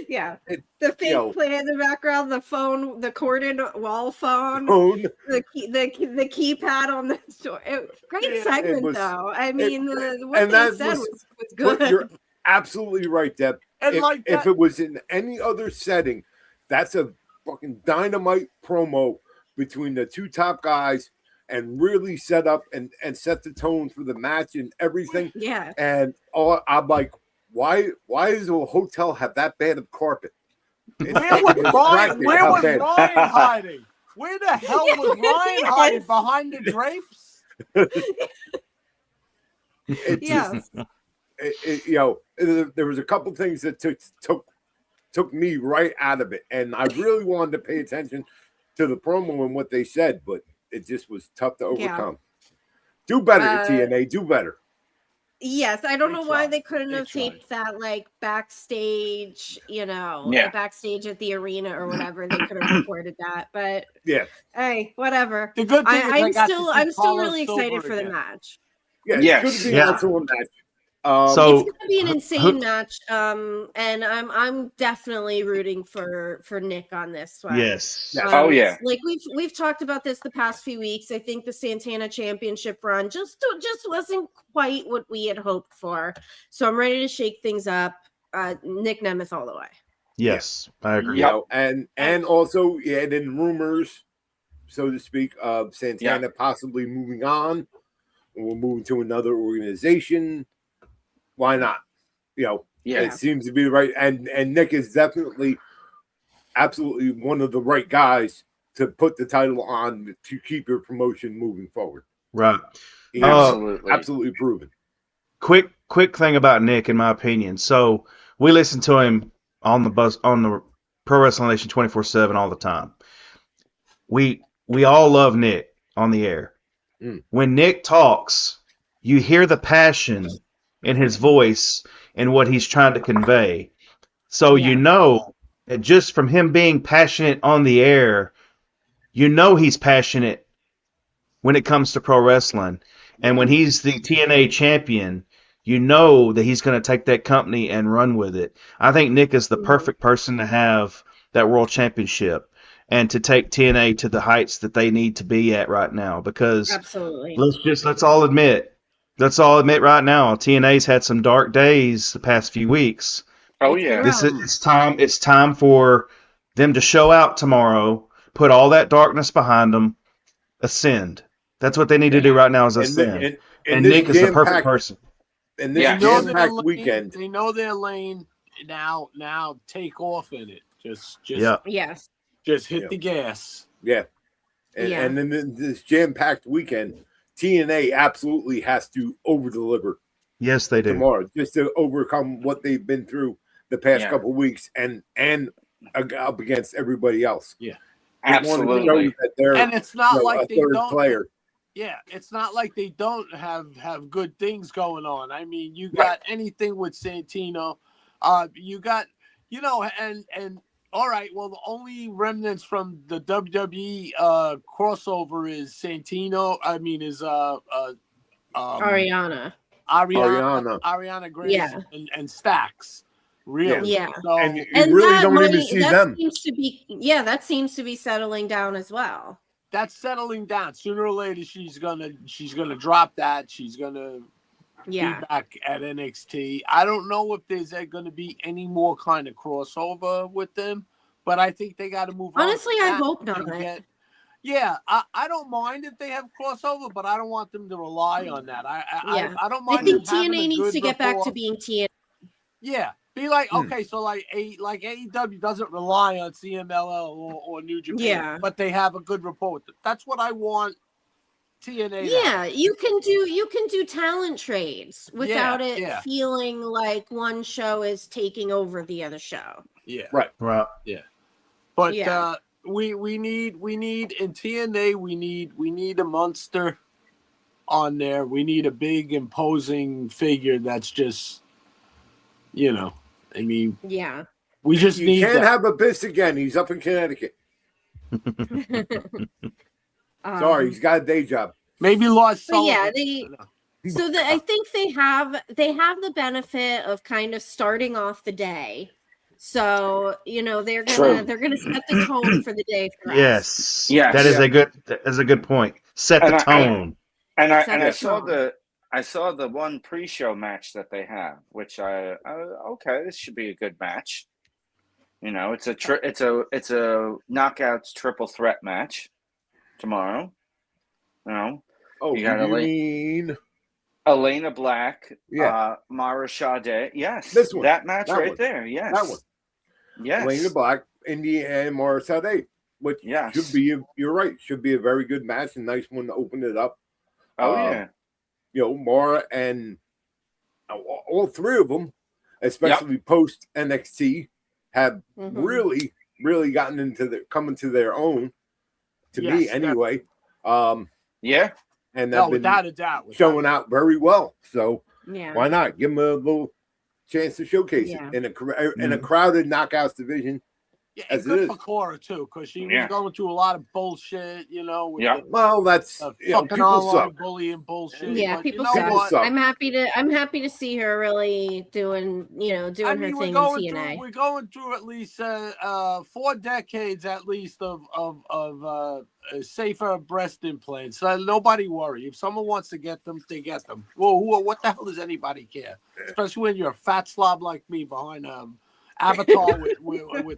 Yeah, It- the fake yo. play in the background, the phone, the corded wall phone, Phone. the keypad on the store. Great Yeah, segment, was- though. I mean, what and they that said was- was But good. you're absolutely right, Deb. And If, like if that, it was in any other setting, that's a fucking dynamite promo between the two top guys and really set up and set the tone for the match and everything. Yeah, And I'm like, why does a hotel have that bad of carpet? It's where was fucking Ryan? distracting Where how was bad- Ryan hiding? Where the hell was Ryan Yes. hiding? Behind the drapes? It yeah. just, there was a couple things that took me right out of it, and I really wanted to pay attention to the promo and what they said, but it just was tough to overcome. Do better, TNA. Do better. Yes, I don't They know why tried. they couldn't They have taped that like backstage, Yeah. backstage at the arena or whatever. They could have recorded that, but Yeah, hey, whatever. The good thing is I got to see I'm still Carlos really excited Silver for the again. match. yeah. Yes. It's good to be Yeah. also a match. So- It's gonna be an insane match. And I'm definitely rooting for Nick on this one. Yes. Oh, yeah. Like we've talked about this the past few weeks. I think the Santana Championship run just wasn't quite what we had hoped for. So I'm ready to shake things up. Nick Nemeth all the way. Yes, I agree. You know, and also in rumors, so to speak, of Santana possibly moving on or moving to another organization. Why not? It seems to be right. And Nick is definitely absolutely one of the right guys to put the title on to keep your promotion moving forward. Right. He's Absolutely. absolutely proven. Quick thing about Nick, in my opinion. So we listen to him on the Pro Wrestling Nation 24/7 all the time. We all love Nick on the air. When Nick talks, you hear the passion in his voice and what he's trying to convey. So you know that just from him being passionate on the air, you know he's passionate when it comes to pro wrestling. And when he's the TNA champion, you know that he's going to take that company and run with it. I think Nick is the perfect person to have that world championship and to take TNA to the heights that they need to be at right now. Because Absolutely. let's all admit right now, TNA's had some dark days the past few weeks. Oh yeah. It's time for them to show out tomorrow, put all that darkness behind them, ascend. That's what they need to do right now is ascend. And Nick is the perfect person. And this Yeah. jam-packed weekend. They know their lane. Now take off in it. Just Yes. just hit the gas. Yeah. And then this jam-packed weekend, TNA absolutely has to over-deliver Yes, they do. tomorrow just to overcome what they've been through the past Yeah. couple of weeks and up against everybody else. Yeah. They want to show Absolutely. you that they're And it's not a like they third don't. player. Yeah, it's not like they don't have good things going on. I mean, you got anything with Santino, you got, and all right. Well, the only remnants from the WWE crossover is Santino. I mean, is Ariana. Ariana Grace, Yeah. and Stax. Really, Yeah. So, And you really don't even see them. That seems to be settling down as well. that's settling down. Sooner or later, she's gonna drop that. She's gonna be back at NXT. I don't know if there's going to be any more kind of crossover with them, but I think they got to move on. Honestly, I hope not. I don't mind if they have crossover, but I don't want them to rely on that. I don't mind. I think them having TNA a needs good to get back rapport. to being TNA. Yeah, be like, okay, so like AEW doesn't rely on CMLL or New Japan, but they have a good rapport with them. That's what I want TNA. Yeah, you can do talent trades without it feeling like one show is taking over the other show. Yeah. Right. Right. Yeah. But we need in TNA we need a monster on there. We need a big imposing figure that's just, I mean, Yeah. we just You need can't that. have Abyss again. He's up in Connecticut. Sorry, he's got a day job. Maybe Lars But yeah, Sullivan. I think they have the benefit of kind of starting off the day. So, they're gonna set the tone for the day for us. Yes. Yes. That is a good point. Set the tone. And I Set the saw tone. I saw the one pre-show match that they have, which okay, this should be a good match. It's a knockouts triple threat match tomorrow. Oh, you got you mean Elena Black, Yeah. Mara Sade. Yes, This one. that match That right one. there. Yes, that one? yes. Elena Black, Indy, and Mara Sade, which Yes. should be. You're right. Should be a very good match. A nice one to open it up. Oh yeah. Mara and all three of them, especially post NXT, have really, really gotten into coming to their own. To me, anyway. Yeah. And they've been without a doubt, showing out very well. So Yeah. why not give them a little chance to showcase it in a crowded knockouts division? Yeah, as good it is. for Cora too, because she was going through a lot of bullshit, with Well, that's fucking people online suck. bullying bullshit. Yeah, but people you know suck. what? I'm happy to see her really doing her thing in TNA. We're going through at least 4 decades at least of safer breast implants. So nobody worry. If someone wants to get them, they get them. Well, what the hell does anybody care? Especially when you're a fat slob like me behind avatar with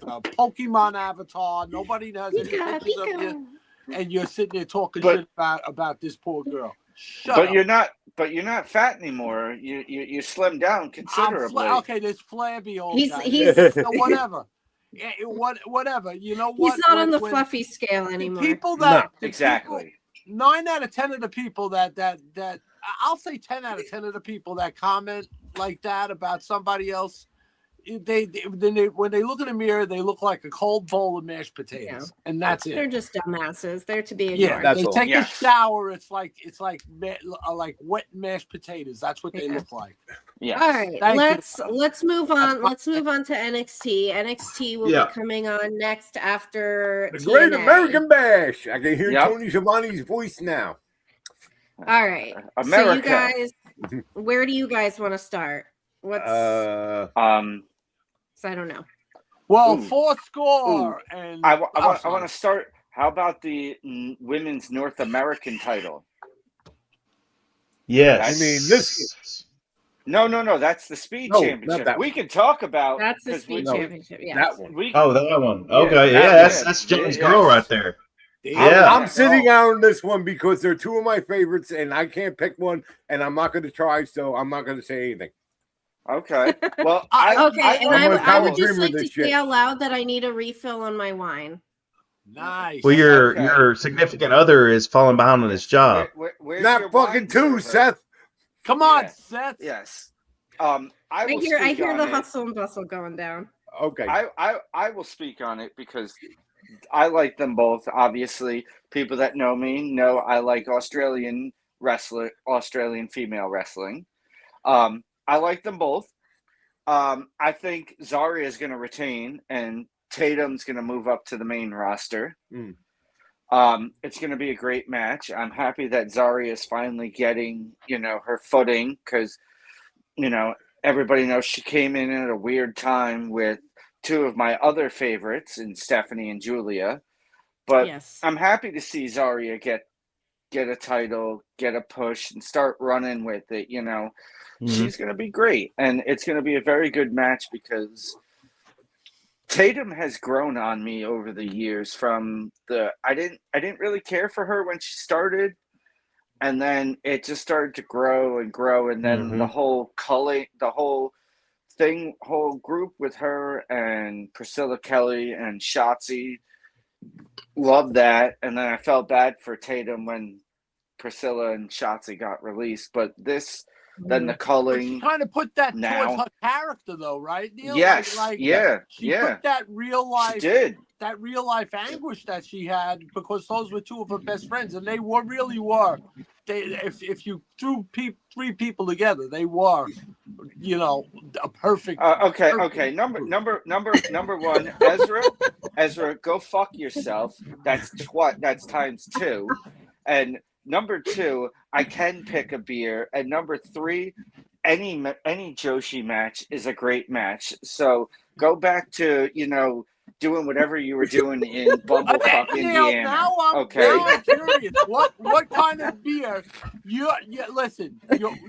a Pokemon avatar. Nobody has any pictures of you, and you're sitting there talking shit about this poor girl. Shut up. You're not fat anymore. You slimmed down considerably. Okay, this flabby old guy. He's whatever. Yeah, whatever. You know what? He's not on the fluffy scale anymore. Exactly. 9 out of 10 of the people that I'll say 10 out of 10 of the people that comment like that about somebody else. When they look in the mirror, they look like a cold bowl of mashed potatoes, and that's it. They're just dumbasses. They're to be ignored. Yeah, they take a shower. It's like wet mashed potatoes. That's what they look like. Yeah. All right, let's move on. Let's move on to NXT. NXT will be coming on next after the TNA. Great American Bash. I can hear Tony Schiavone's voice now. All right, America. So you guys, where do you guys want to start? What's I don't know. Well, 4-score, and I want to start. How about the women's North American title? Yes. I mean this. No. That's the Speed Championship. We can talk about that's the Speed Championship. Yeah, that one. That one. Okay, that's John's girl right there. Yeah, I'm sitting out on this one because they're two of my favorites, and I can't pick one, and I'm not going to try, so I'm not going to say anything. Okay. Well, I would just like to say out loud that I need a refill on my wine. Nice. Well, your significant other is falling behind on his job. Where's not fucking two, Seth. Come on, Seth. Yes. I hear the hustle and bustle going down. Okay. I will speak on it because I like them both. Obviously, people that know me know I like Australian female wrestling. I like them both. I think Zarya is going to retain, and Tatum's going to move up to the main roster. It's going to be a great match. I'm happy that Zarya is finally getting, her footing because, everybody knows she came in at a weird time with two of my other favorites in Stephanie and Julia. But I'm happy to see Zarya get a title, get a push, and start running with it, She's going to be great, and it's going to be a very good match because Tatum has grown on me over the years. From I didn't really care for her when she started, and then it just started to grow and grow, and then the whole group with her and Priscilla Kelly and Shotzi, loved that, and then I felt bad for Tatum when Priscilla and Shotzi got released, but this. Then the culling. Kind of put that towards her character, though, right, Neil? Yes. She put that real life. She did. that real life anguish that she had, because those were two of her best friends, and they really were. If you threw three people together, they were, a perfect. Okay. Number one, Ezra, go fuck yourself. That's times two. And number two, I can pick a beer. And number three, any Joshi match is a great match. So go back to doing whatever you were doing in Bumblefuck, Indiana. Now I'm curious. What kind of beer? Listen.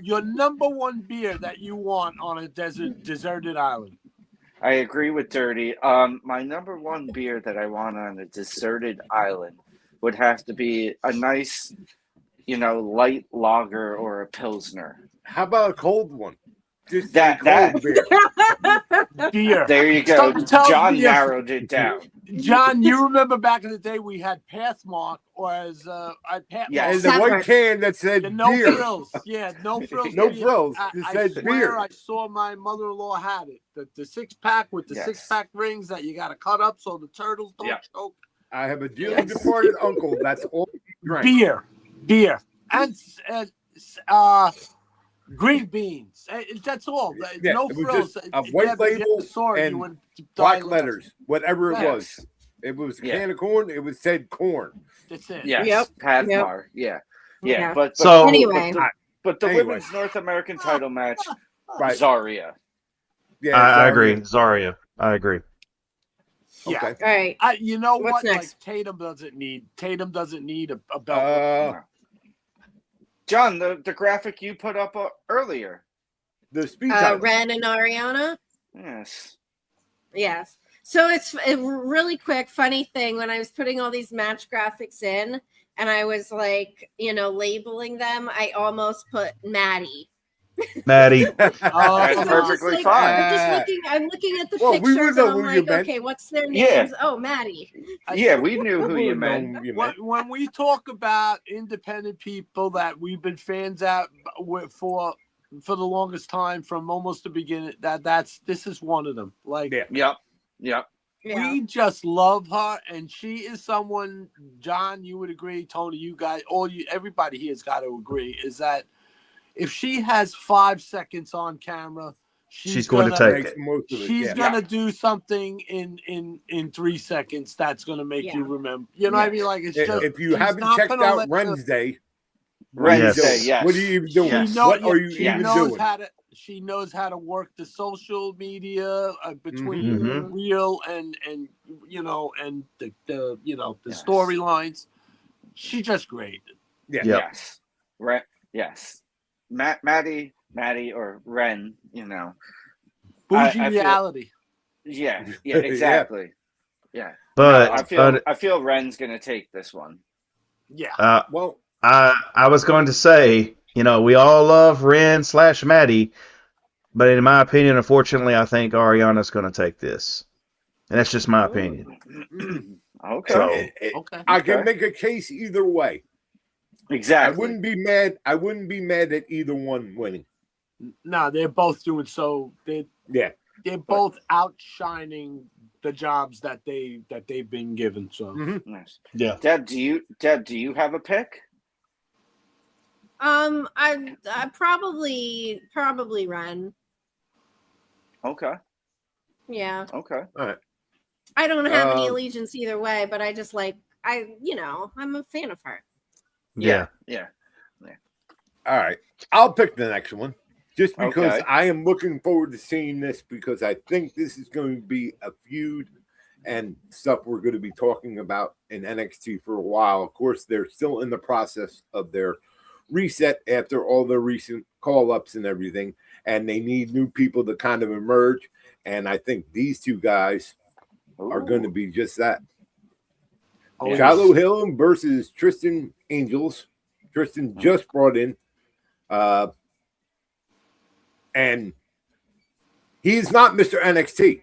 Your number one beer that you want on a deserted island. I agree with Dirty. My number one beer that I want on a deserted island would have to be a nice, light lager or a pilsner. How about a cold one? Just that beer. Beer. There you go. John narrowed it down. John, you remember back in the day we had Pathmark, or as and the white can that said no beer. Frills. Yeah, no frills. No frills. It said swear beer. I saw my mother-in-law had it. The 6-pack with the 6-pack rings that you got to cut up so the turtles don't choke. I have a dearly departed uncle. That's all he drank. Beer, and green beans. That's all. No it frills. Was just a white label and black letters, whatever it was. It was a can of corn. It was said corn. That's it. Yes. Yep. Pathmar. Yeah. But so anyway. But the women's North American title match, Zarya. Yeah, I agree. Zarya. I agree. Yeah. Okay. All right. You know What's what? next? Like Tatum doesn't need a belt. John, the graphic you put up earlier. The speed title. Ren and Ariana. Yes. So it's a really quick, funny thing. When I was putting all these match graphics in, and I was like, labeling them, I almost put Maddie. Maddie. That's perfectly fine. I'm looking at the we pictures, know and I'm who like, you meant. okay, what's their names? Oh, Maddie. Yeah, we knew who you meant. When we talk about independent people that we've been fans at for the longest time, from almost the beginning, this is one of them. Like, Yep. We just love her, and she is someone. John, you would agree. Tony, you guys, everybody here has got to agree. Is that if she has 5 seconds on camera, she's going to take it. She's gonna do something in 3 seconds that's gonna make you remember. You know what I mean? Like, it's just, if you haven't checked out Wednesday, yes. What are you even doing? What are you even doing? She knows how to work the social media between real and the storylines. She's just great. Yeah. Yes. Right. Yes. Maddie or Ren, Bougie reality. Yeah, exactly. Yeah. But I feel Ren's gonna take this one. Yeah. Well, I was going to say, we all love Ren / Maddie, but in my opinion, unfortunately, I think Ariana's going to take this. And that's just my opinion. Okay. I can make a case either way. Exactly. I wouldn't be mad at either one winning. No, they're both doing so. They're both outshining the jobs that they've been given. So nice. Yeah. Deb, do you have a pick? I probably Ren. Okay. Yeah. Okay. All right. I don't have any allegiance either way, but I just I'm a fan of her. Yeah. All right. I'll pick the next one just because I am looking forward to seeing this, because I think this is going to be a feud and stuff we're going to be talking about in NXT for a while. Of course, they're still in the process of their reset after all the recent call-ups and everything, and they need new people to kind of emerge, and I think these two guys are going to be just that. Shiloh Hill versus Tristan Angels. Tristan just brought in, and he is not Mr. NXT.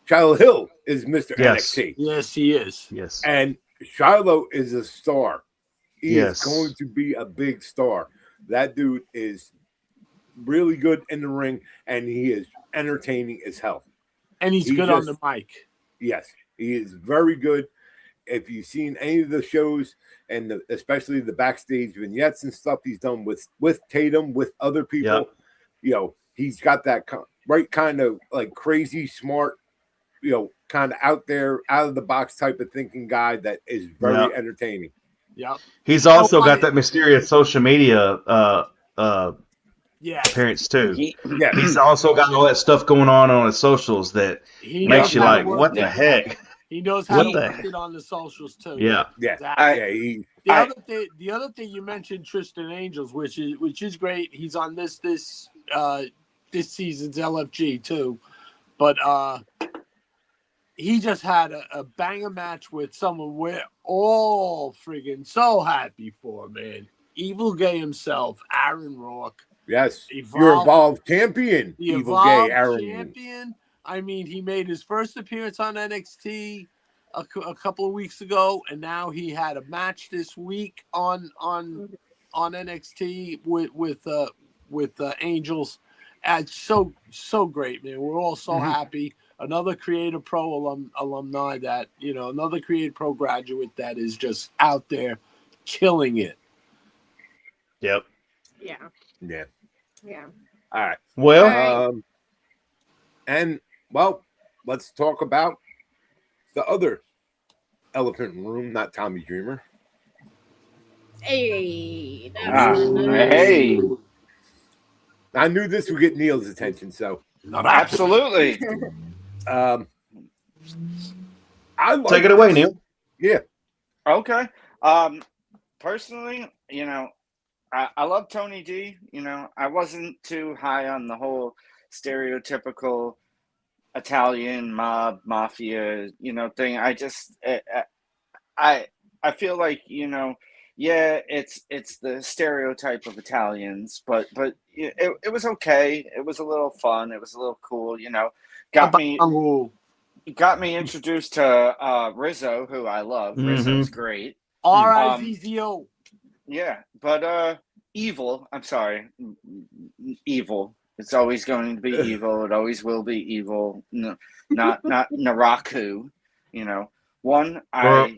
Shiloh Hill is Mr. NXT. Yes, he is. Yes. And Shiloh is a star. He is going to be a big star. That dude is really good in the ring, and he is entertaining as hell. And he's good on the mic. Yes. He is very good. If you've seen any of the shows and especially the backstage vignettes and stuff he's done with Tatum, with other people, he's got that right kind of like crazy smart, kind of out there, out of the box type of thinking guy that is very entertaining. Yeah. He's also got that mysterious social media appearance too. He's also got all that stuff going on his socials that makes you like, what the heck? He knows how to work it on the socials too. Yeah. The other thing you mentioned, Tristan Angels, which is great. He's on this season's LFG too, but he just had a banger match with someone we're all friggin' so happy for, man. Evil Gay himself, Aaron Rourke. Yes, your Evolved champion, Evil Gay Aaron. Champion. I mean, he made his first appearance on NXT a couple of weeks ago, and now he had a match this week on NXT with Angels. And so great, man. We're all so happy. Another Creative Pro alumni that, another Creative Pro graduate that is just out there killing it. Yep. Yeah. All right. Well, let's talk about the other elephant in the room, not Tommy Dreamer. Hey. Hey. I knew this would get Neil's attention, so absolutely. Take it away, Neil. Yeah. Okay. Personally, I love Tony D. I wasn't too high on the whole stereotypical Italian mob mafia, thing. I just, I feel like, it's the stereotype of Italians, but it was okay. It was a little fun. It was a little cool. Got me introduced to Rizzo, who I love. Rizzo's great. R-I-Z-Z-O. Yeah, but evil. I'm sorry, evil. It's always going to be evil. It always will be evil. No, not Naraku. Or how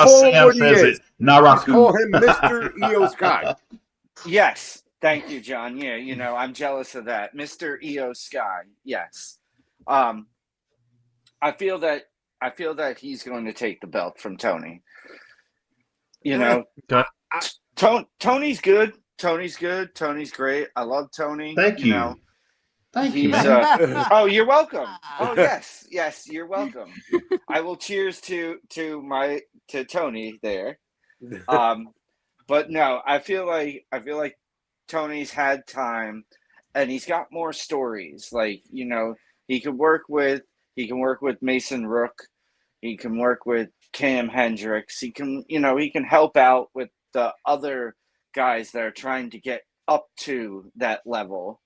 Sam says it, Naraku. Call him Mr. Io Sky. Yes, thank you, John. Yeah, I'm jealous of that, Mr. Io Sky. Yes, I feel that he's going to take the belt from Tony. Tony's good. Tony's good. Tony's great. I love Tony. Thank you. Thank you. Oh, you're welcome. Oh, yes, you're welcome. I will cheers to Tony there. But no, I feel like Tony's had time, and he's got more stories. Like he can work with Mason Rook, he can work with Cam Hendricks. He can help out with the other guys that are trying to get up to that level.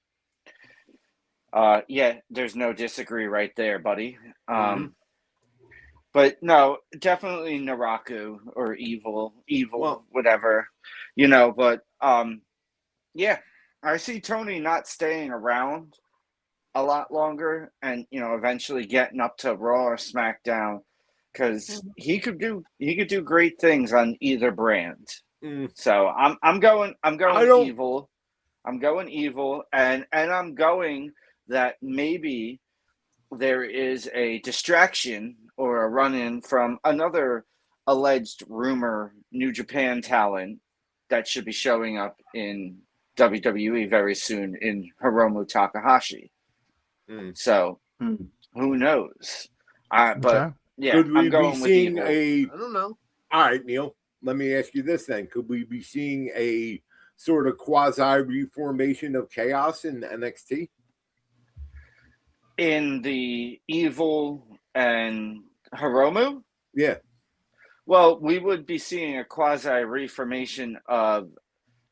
There's no disagree right there, buddy. But no, definitely Naraku or evil, whatever, but I see Tony not staying around a lot longer and, eventually getting up to Raw or SmackDown, because he could do great things on either brand. So I'm going evil. I'm going evil, and I'm going that maybe there is a distraction or a run-in from another alleged rumor New Japan talent that should be showing up in WWE very soon in Hiromu Takahashi. So who knows? But yeah, could we I'm going be with seeing evil. I don't know. All right, Neil, let me ask you this then. Could we be seeing a sort of quasi-reformation of Chaos in NXT? In the Evil and Hiromu? Yeah. Well, we would be seeing a quasi-reformation of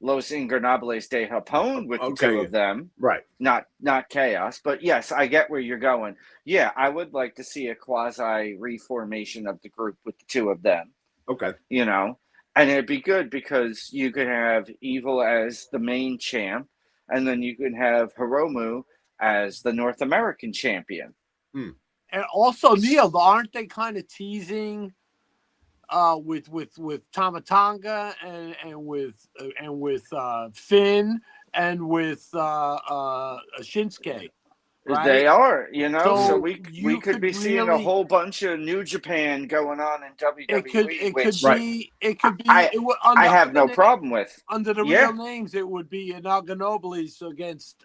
Los Ingobernables de Japón with the two of them. Right. Not Chaos. But yes, I get where you're going. Yeah, I would like to see a quasi-reformation of the group with the two of them. Okay. And it'd be good because you could have Evil as the main champ, and then you could have Hiromu as the North American champion. And also, Neil, aren't they kind of teasing with Tamatanga and with Finn and with Shinsuke? Right? They are, so we you could be seeing a whole bunch of New Japan going on in WWE. I have no problem with. Under the real names, it would be Naganobli's against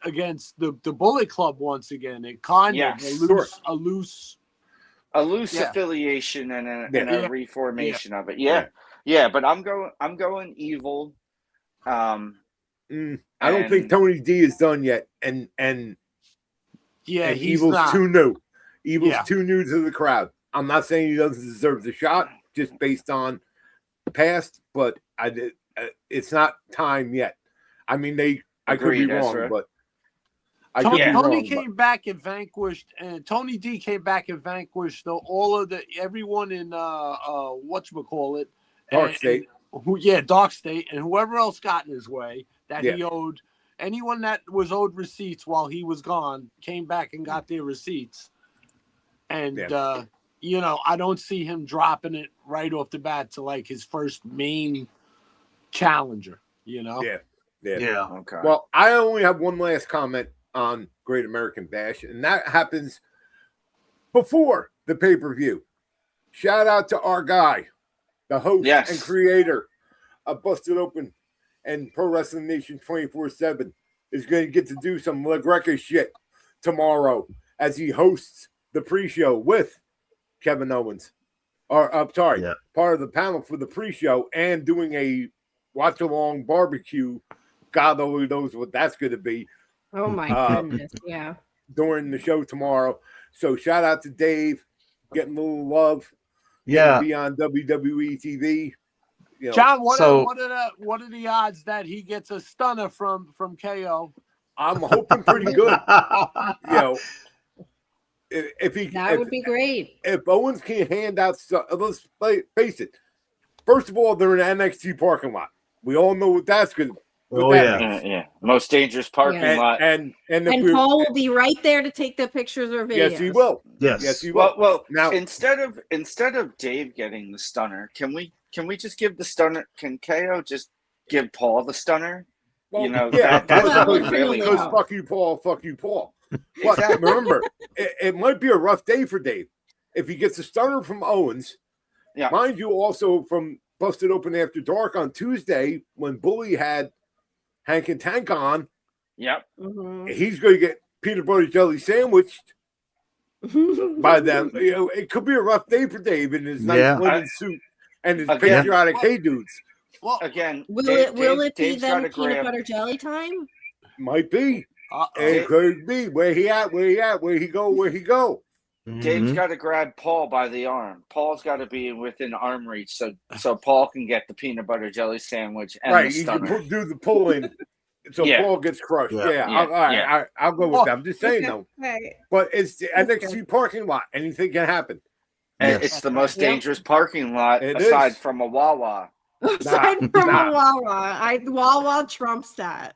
the Bullet Club once again. It kind of a loose affiliation and a reformation of it. Yeah, but I'm going Evil. I don't think Tony D is done yet, and he's Evil's not. too new. Evil's too new to the crowd. I'm not saying he doesn't deserve the shot, just based on the past, but it's not time yet. I mean, I could be wrong, right. but Tony came back and vanquished, and Tony D came back and vanquished everyone in whatchamacallit, Dark State. Dark State, and whoever else got in his way that he owed. Anyone that was owed receipts while he was gone came back and got their receipts. And, I don't see him dropping it right off the bat to like his first main challenger, Yeah. Okay. Well, I only have one last comment on Great American Bash, and that happens before the pay-per-view. Shout out to our guy, the host and creator of Busted Open and Pro Wrestling Nation 24/7 is going to get to do some La Greca shit tomorrow as he hosts the pre-show with Kevin Owens. Part of the panel for the pre-show and doing a watch-along barbecue. God only knows what that's going to be. Oh, my goodness, yeah. During the show tomorrow. So shout out to Dave, getting a little love. Yeah. Be on WWE TV. John, what are the odds that he gets a stunner from KO? I'm hoping pretty good. If would be great. If Owens can hand out stuff, let's face it. First of all, they're in an NXT parking lot. We all know what that's going to be. Most dangerous parking lot. And Paul will be right there to take the pictures or videos. Yes, he will. Yes, he will. Well, now instead of Dave getting the stunner, can we just give the stunner? Can KO just give Paul the stunner? Well, that's really because fuck you, Paul. But remember, it might be a rough day for Dave if he gets a stunner from Owens. Yeah, mind you, also from Busted Open After Dark on Tuesday when Bully had Hank and Tank on. Yep. Mm-hmm. He's going to get peanut butter jelly sandwiched by them. It could be a rough day for Dave in his nice linen suit and his patriotic hey dudes. Well, again, will it be them peanut butter jelly time? Might be. It could be. Where he at? Where he go? Dave's got to grab Paul by the arm. Paul's got to be within arm reach, so Paul can get the peanut butter jelly sandwich and the stunner. He can do the pulling, so Paul gets crushed. I'll go with that. I'm just saying though. But it's the NXT parking lot. Anything can happen. And it's the most dangerous parking lot aside from a Wawa. Aside from a Wawa, Wawa trumps that.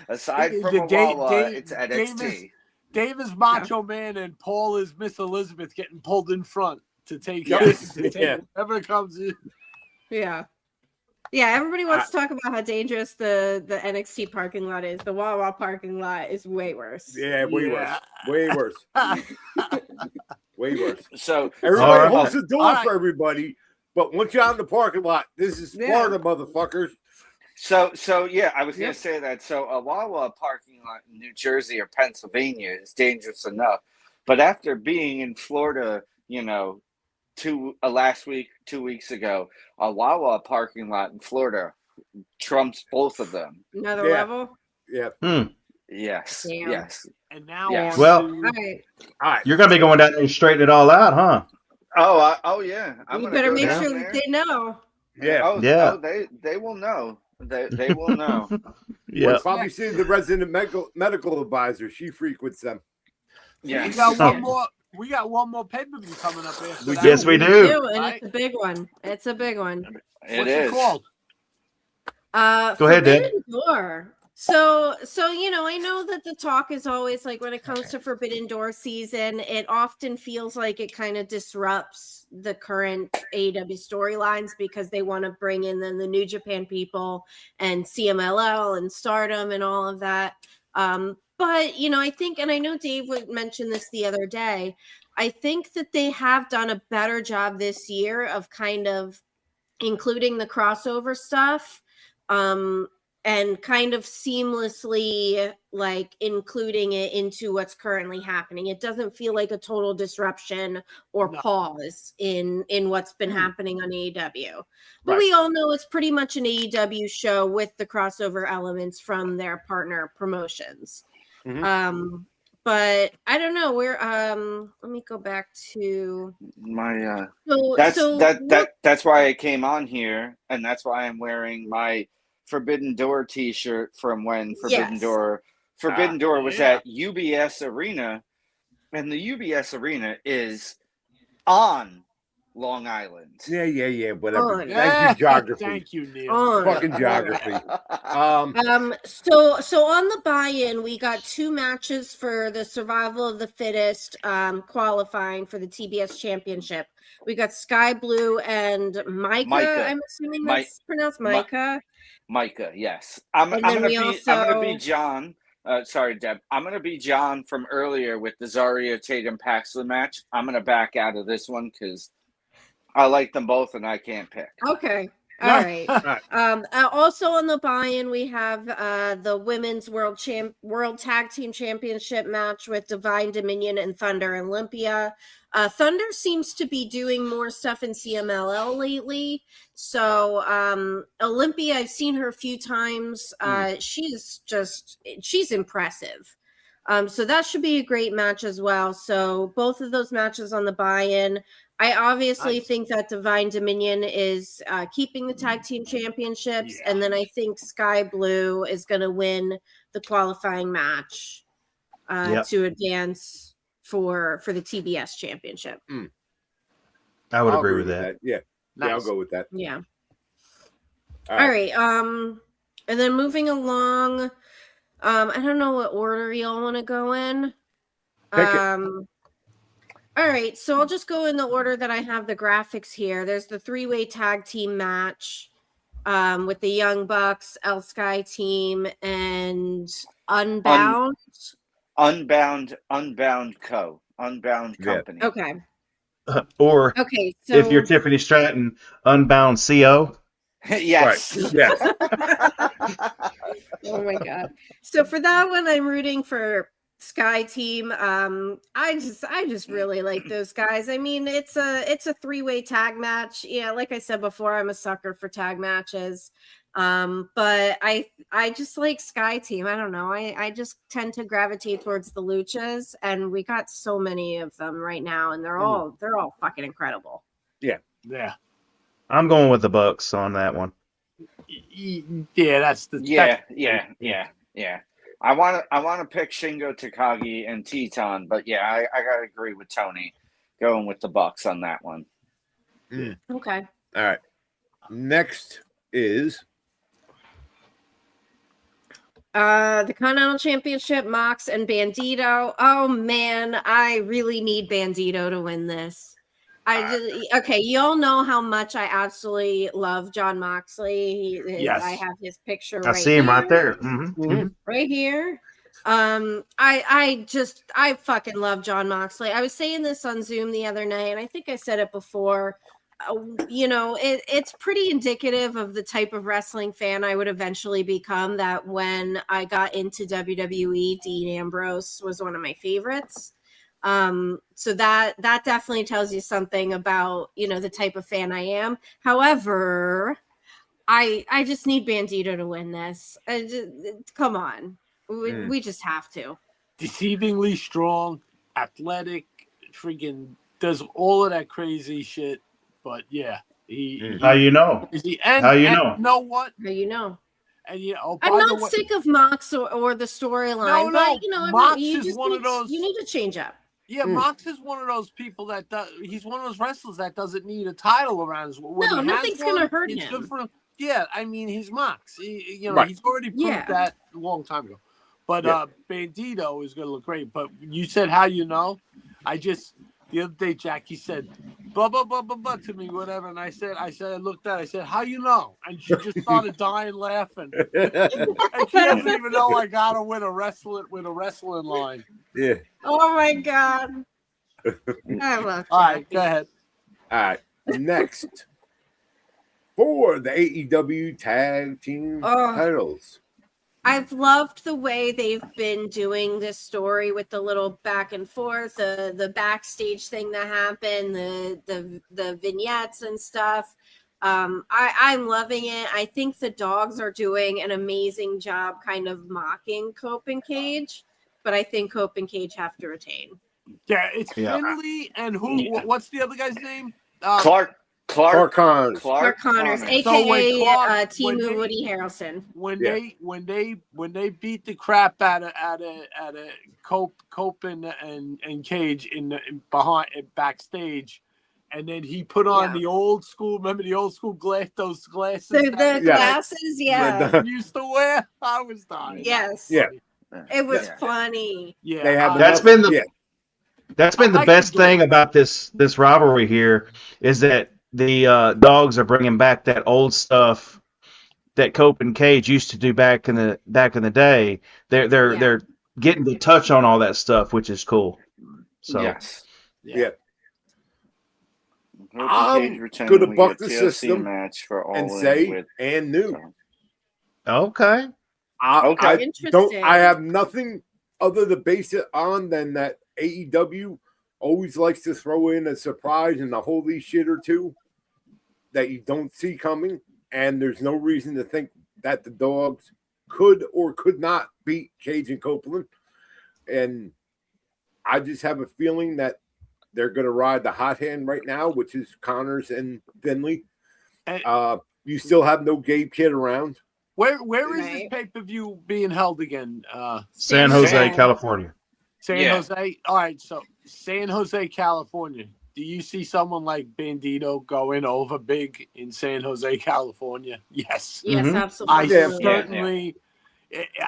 Aside from a Wawa, it's NXT. Dave is Macho Man and Paul is Miss Elizabeth getting pulled in front to take whatever comes in. Yeah. Yeah, everybody wants to talk about how dangerous the NXT parking lot is. The Wawa parking lot is way worse. Yeah, way worse. Way worse. So everybody holds the door for everybody, but once you're out in the parking lot, this is Florida, motherfuckers. So I was gonna say that. So a Wawa parking lot in New Jersey or Pennsylvania is dangerous enough, but after being in Florida, 2 weeks ago, a Wawa parking lot in Florida trumps both of them. Another level. Yeah. Yes. Damn. Yes. And now, well, all right. You're gonna be going down there and straighten it all out, huh? Oh yeah. You better make sure that they know. Yeah. They will know. They will know. We'll probably see the resident medical advisor. She frequents them. Yeah. We got one more pay-per-view coming up. Yes, we do. And it's a big one. What's it called? Go ahead, Dan. Forbidden Door. So I know that the talk is always like when it comes to Forbidden Door season, it often feels like it kind of disrupts the current AEW storylines because they want to bring in then the New Japan people and CMLL and Stardom and all of that. But I think, and I know Dave would mention this the other day, I think that they have done a better job this year of kind of including the crossover stuff. And kind of seamlessly like including it into what's currently happening. It doesn't feel like a total disruption or pause in what's been happening on AEW. But we all know it's pretty much an AEW show with the crossover elements from their partner promotions. But I don't know where. Let me go back to my. That's why I came on here, and that's why I'm wearing my Forbidden Door T-shirt from when Forbidden Door was at UBS Arena, and the UBS Arena is on Long Island. Yeah. Whatever. Thank you, geography. Thank you, Neil. Fucking geography. So on the buy-in, we got 2 matches for the Survival of the Fittest qualifying for the TBS Championship. We got Sky Blue and Micah. I'm assuming that's pronounced Micah. Micah, yes. I'm gonna be John. Sorry, Deb. I'm gonna be John from earlier with the Zarya Tatum Paxton match. I'm gonna back out of this one because I like them both and I can't pick. Okay. All right. Also on the buy-in, we have the Women's World Tag Team Championship match with Divine Dominion and Thunder Olympia. Thunder seems to be doing more stuff in CMLL lately. So Olympia, I've seen her a few times. She's impressive. So that should be a great match as well. So both of those matches on the buy-in. I obviously think that Divine Dominion is keeping the tag team championships, and then I think Sky Blue is going to win the qualifying match to advance for the TBS championship. I would agree with that. Yeah, nice. I'll go with that. Yeah. All right. And then moving along, I don't know what order y'all want to go in. Pick it. All right, so I'll just go in the order that I have the graphics here. There's the 3-way tag team match with the Young Bucks, El Sky team, and Unbound. Unbound Company. Okay. Or okay, so if you're Tiffany Stratton, Unbound CO. Yes. Right. Yes. Oh my god. So for that one, I'm rooting for Sky team. I just really like those guys. I mean, it's a 3-way tag match. Yeah, like I said before, I'm a sucker for tag matches. But I just like Sky team. I don't know. I just tend to gravitate towards the luchas, and we got so many of them right now, and they're all fucking incredible. Yeah. I'm going with the Bucks on that one. Yeah, that's the yeah. I want to pick Shingo Takagi and Teton, but yeah, I gotta agree with Tony, going with the Bucks on that one. Okay. All right. Next is the Continental Championship, Mox and Bandito. Oh man, I really need Bandito to win this. Okay, you all know how much I absolutely love John Moxley. Yes. I have his picture I see him right there. Right here. I fucking love John Moxley. I was saying this on Zoom the other night, and I think I said it before. It's pretty indicative of the type of wrestling fan I would eventually become, that when I got into WWE, Dean Ambrose was one of my favorites. So that definitely tells you something about, the type of fan I am. However, I just need Bandito to win this. Come on. We just have to. Deceivingly strong, athletic, freaking does all of that crazy shit. But yeah, how you know? How you know? You know what? How you know? And yeah, I'm not sick of Mox or the storyline, but Mox is one of those. You need to change up. Yeah, Mox is one of those people that he's one of those wrestlers that doesn't need a title around. No, nothing's gonna hurt him. Good for him. Yeah, I mean, he's Mox. He's already proved that a long time ago. But Bandito is going to look great. But you said how you know? The other day, Jackie said, blah, blah, blah, blah, blah to me, whatever. And I looked at her, I said, how you know? And she just started dying laughing. And she doesn't even know I got her with a wrestling line. Yeah. Oh, my God. I love Jackie. All right, go ahead. All right, next. For the AEW Tag Team titles. I've loved the way they've been doing this story with the little back and forth, the backstage thing that happened, the vignettes and stuff. I'm loving it. I think the dogs are doing an amazing job kind of mocking Cope and Cage, but I think Cope and Cage have to retain. Yeah, it's Finley and who? Yeah. What's the other guy's name? Clark Connors, aka Timu Woody Harrelson. When they beat the crap out of Cope and Cage behind backstage, and then he put on the old school. Remember the old school those glasses? The glasses, he used to wear. I was dying. Yes. Yeah. It was funny. Yeah. They have that's been the best thing about this rivalry here is that the dogs are bringing back that old stuff that Cope and Cage used to do back in the day. They're getting to touch on all that stuff, which is cool. So yes. Yeah. I'm going to buck the system match for all and say and new. Okay. I have nothing other to base it on than that AEW always likes to throw in a surprise and a holy shit or two that you don't see coming, and there's no reason to think that the dogs could or could not beat Cage and Copeland. And I just have a feeling that they're going to ride the hot hand right now, which is Connors and Finley. You still have no Gabe Kid around. Where is this pay-per-view being held again? San Jose, California. San Jose? All right, so San Jose, California. Do you see someone like Bandito going over big in San Jose, California? Yes. Yes, absolutely. I certainly...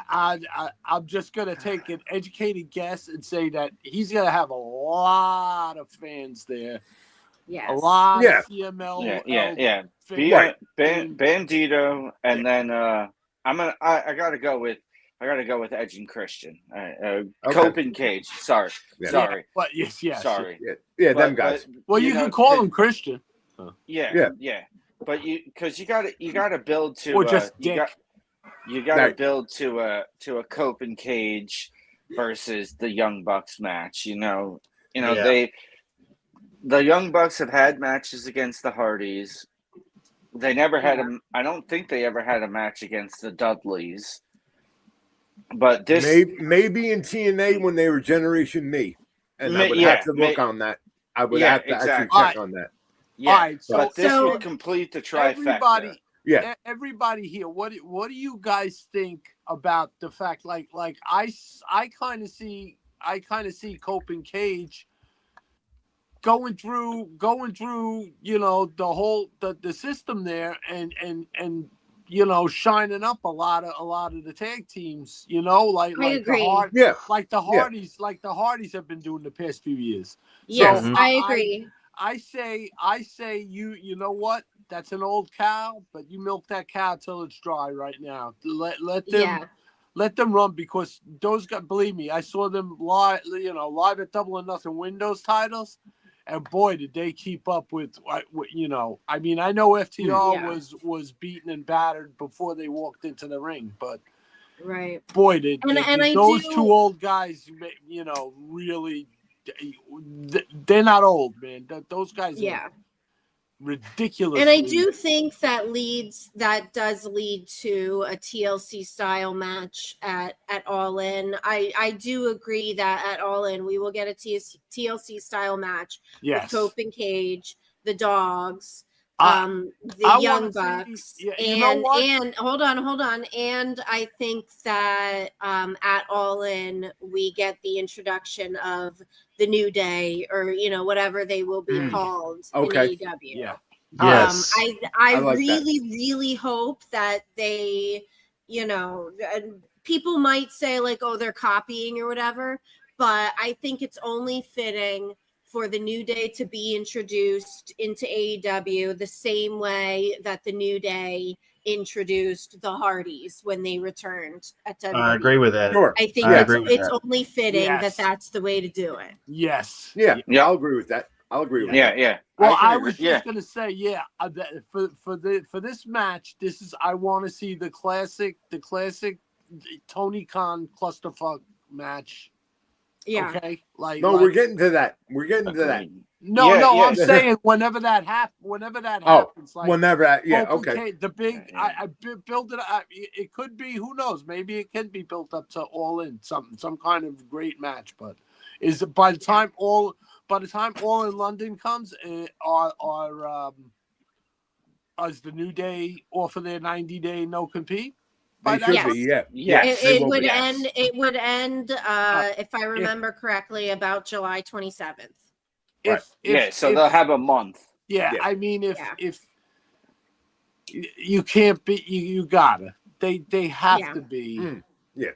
I'm just going to take an educated guess and say that he's going to have a lot of fans there. Yes. A lot of CML. Yeah. Bandito, and then I gotta go with Edge and Christian. Cope and Cage. Sorry. But yes. Sorry. Them guys. Well, you can call him Christian. Yeah. But because you gotta build to or just Dick. You gotta build to a Cope and Cage versus the Young Bucks match. The Young Bucks have had matches against the Hardys. They never had I don't think they ever had a match against the Dudleys. But this maybe in TNA when they were Generation Me, and I would have to look on that. I would have to actually check on that. Yeah, all right, but this would complete the trifecta. Everybody here, what do you guys think about the fact like I kind of see Cope and Cage going through the whole the system there and shining up a lot of the tag teams, like I agree. Like the Hardys have been doing the past few years. Yes, so I agree. I say you know what? That's an old cow, but you milk that cow till it's dry right now. Let them run, because those guys, believe me, I saw them live at Double or Nothing win those titles. And boy, did they keep up with. I know FTR was beaten and battered before they walked into the ring, but boy, did those two old guys, really. They're not old, man. Those guys are ridiculous. And I do think that does lead to a TLC style match at All In. I do agree that at All In we will get a TLC style match with Cope and Cage, the Dogs, the Young Bucks, and hold on, and I think that at All In we get the introduction of the New Day, or whatever they will be called in AEW. Yes. I like really hope that they, people might say like, oh, they're copying or whatever, but I think it's only fitting for the New Day to be introduced into AEW the same way that the New Day introduced the Hardys when they returned at WWE. I agree with that. Sure. I think it's only fitting that that's the way to do it. Yes. Yeah. I'll agree with that. I'll agree with that. Yeah. Well, I was just gonna say, for this match, I want to see the classic Tony Khan clusterfuck match. Yeah. Okay. We're getting to that. No, I'm saying whenever that happens, okay. The big, I build it. It could be, who knows? Maybe it can be built up to All In, some kind of great match. But by the time All in London comes, is the New Day offer their 90-day no compete? They should be, yeah. It would end. It would end. If I remember correctly, about July 27th. So they'll have a month. Yeah, I mean, if you can't be, you gotta. They have to be. Yeah.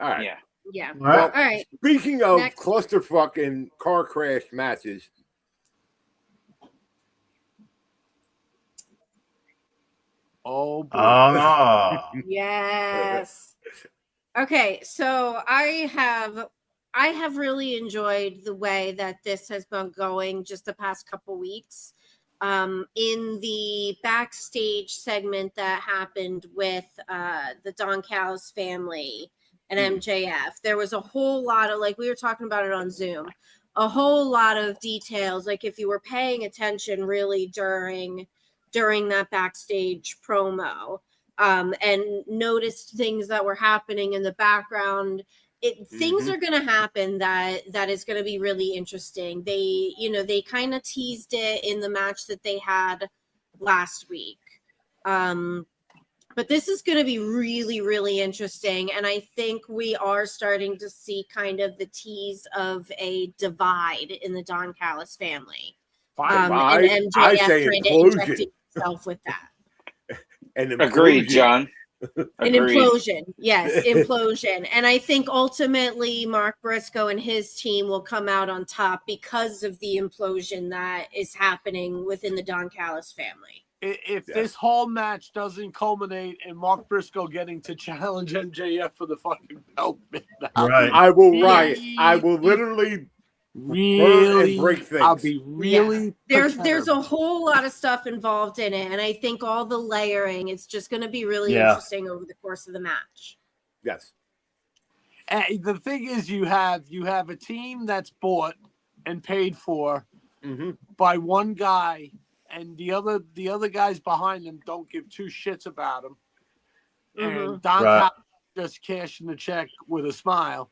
All right. Yeah. Well, all right. Speaking of clusterfuck and car crash matches. Oh, boy. Yes. Okay, so I have really enjoyed the way that this has been going just the past couple weeks. In the backstage segment that happened with the Don Callis family and MJF, there was a whole lot of, like we were talking about it on Zoom, a whole lot of details. Like if you were paying attention really during that backstage promo, and noticed things that were happening in the background, things are going to happen that is going to be really interesting. They kind of teased it in the match that they had last week. But this is going to be really, really interesting. And I think we are starting to see kind of the tease of a divide in the Don Callis family. And MJF trying to inject himself with that. Agreed, John. An implosion. Yes, implosion. And I think ultimately Mark Briscoe and his team will come out on top because of the implosion that is happening within the Don Callis family. If this whole match doesn't culminate in Mark Briscoe getting to challenge MJF for the fucking belt, I will riot. I will literally really break things. I'll be really there's a whole lot of stuff involved in it, and I think all the layering, it's just going to be really interesting over the course of the match. Yes. And the thing is, you have a team that's bought and paid for by one guy, and the other guys behind them don't give two shits about him. And Don just cashing the check with a smile.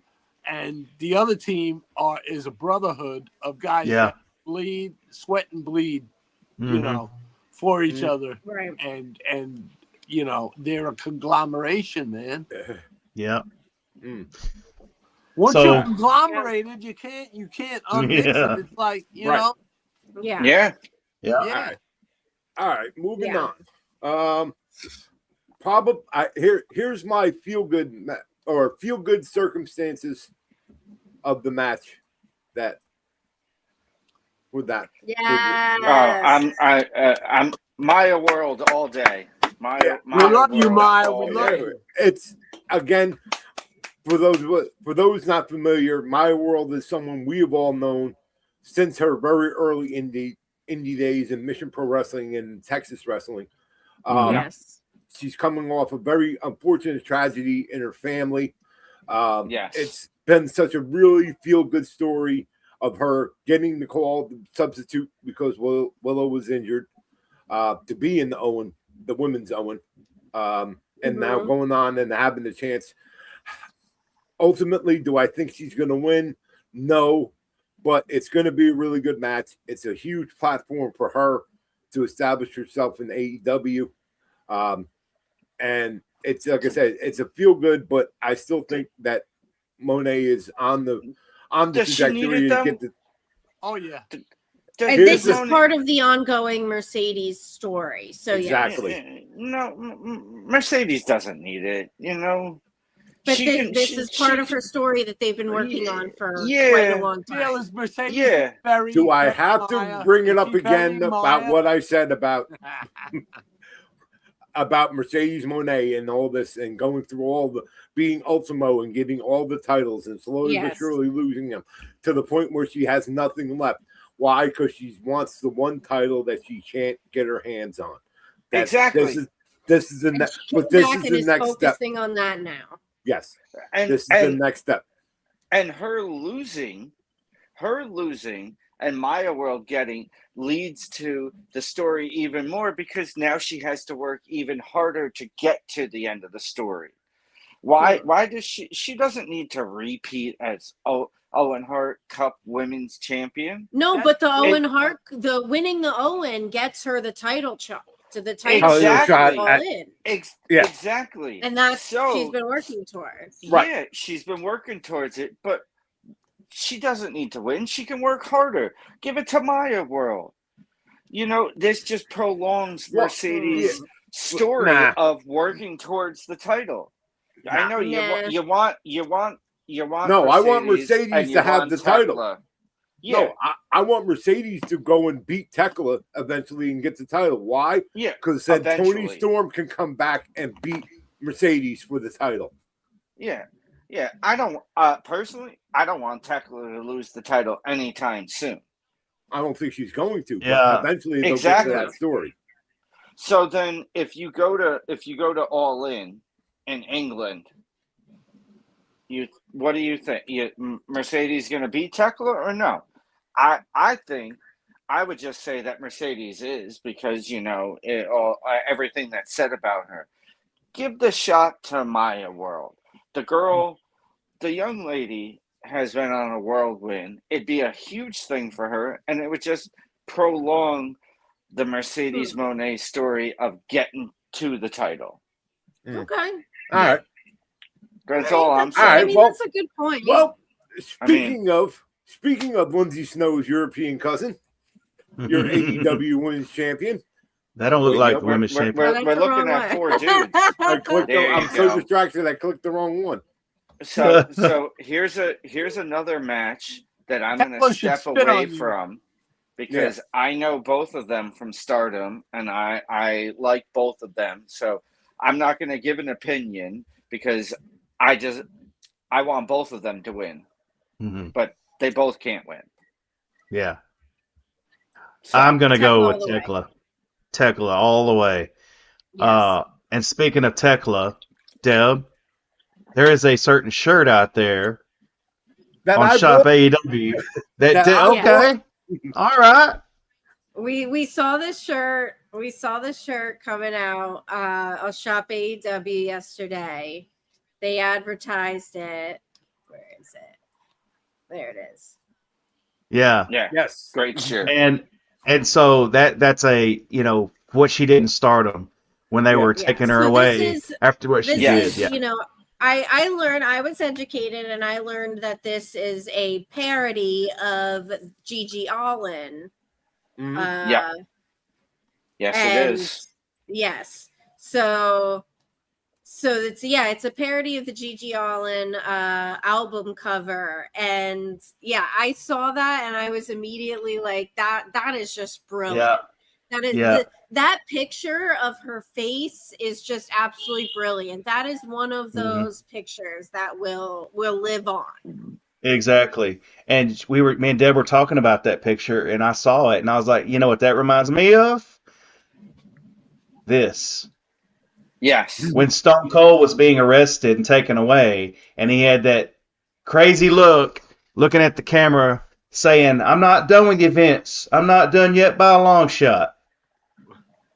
And the other team is a brotherhood of guys that bleed, sweat and bleed, for each other. Right. And they're a conglomeration, man. Yeah. Once you're conglomerated, you can't unmix it. It's like, you know. Yeah. All right. Moving on. Here's my feel good circumstances of the match with that. I'm Maya World all day. We love you, Maya. We love you. It's again for those not familiar. Maya World is someone we have all known since her very early indie days in Mission Pro Wrestling and Texas Wrestling. She's coming off a very unfortunate tragedy in her family. It's been such a really feel-good story of her getting the call to substitute because Willow was injured to be in the women's Owen, and now going on and having the chance. Ultimately, do I think she's going to win? No, but it's going to be a really good match. It's a huge platform for her to establish herself in AEW. And it's like I said, it's a feel good, but I still think that Monet is on the trajectory to get the. Oh yeah. This is part of the ongoing Mercedes story. So exactly. No, Mercedes doesn't need it. But this is part of her story that they've been working on for quite a long time. Yeah, is Mercedes very, Do I have to bring it up again about what I said about Mercedes Moné and all this, and going through all the being Ultimo and getting all the titles and slowly but surely losing them to the point where she has nothing left? Why? Because she wants the one title that she can't get her hands on. Exactly. This is the next. But this is the next step. Focusing on that now. Yes. This is the next step. And her losing and Maya World getting leads to the story even more, because now she has to work even harder to get to the end of the story. Why does she doesn't need to repeat as Owen Hart Cup Women's Champion? No, but the winning the Owen gets her the title shot. To the title exactly. And that's she's been working towards. Right. Yeah, she's been working towards it, but she doesn't need to win. She can work harder. Give it to Maya World. This just prolongs Mercedes' story of working towards the title. I know you want. No, I want Mercedes to have the title. Yeah. No, I want Mercedes to go and beat Tekla eventually and get the title. Why? Yeah, because then Tony Storm can come back and beat Mercedes for the title. Yeah. I don't personally. I don't want Tekla to lose the title anytime soon. I don't think she's going to. Yeah, but eventually they'll get to that story. So then, if you go to All In England, what do you think? Mercedes going to beat Tekla or no? I think I would just say that Mercedes is, because everything that's said about her. Give the shot to Maya World. The young lady has been on a whirlwind. It'd be a huge thing for her, and it would just prolong the Mercedes Moné story of getting to the title. Okay. All right. That's all I'm saying. I mean, that's a good point. Well, speaking of Lindsay Snow's European cousin, your AEW Women's Champion. That don't look like Women's Champion. We're looking at 4 dudes. I'm so distracted I clicked the wrong one. So here's another match that I'm going to step away from, because I know both of them from Stardom, and I like both of them. So I'm not going to give an opinion, because I want both of them to win, but they both can't win. Yeah. So, I'm going to go with Tekla. Tekla all the way. Yes. And speaking of Tekla, Deb, there is a certain shirt out there on Shop AEW. Okay. All right. We saw this shirt. We saw this shirt coming out on Shop AEW yesterday. They advertised it. Where is it? There it is. Yeah. Yeah. Yes. Great shirt. And so that's a what she did in Stardom when they were taking her away after what she did. Yeah. I was educated, and I learned that this is a parody of Gigi Allin. Yes, it is. Yes. So it's a parody of the Gigi Allin album cover, and I saw that, and I was immediately like, that is just brilliant. Yeah. That is that picture of her face is just absolutely brilliant. That is one of those pictures that will live on. Exactly. And me and Deb were talking about that picture, and I saw it, and I was like, you know what that reminds me of? This. Yes. When Stone Cold was being arrested and taken away, and he had that crazy looking at the camera, saying, "I'm not done with you, Vince. I'm not done yet by a long shot."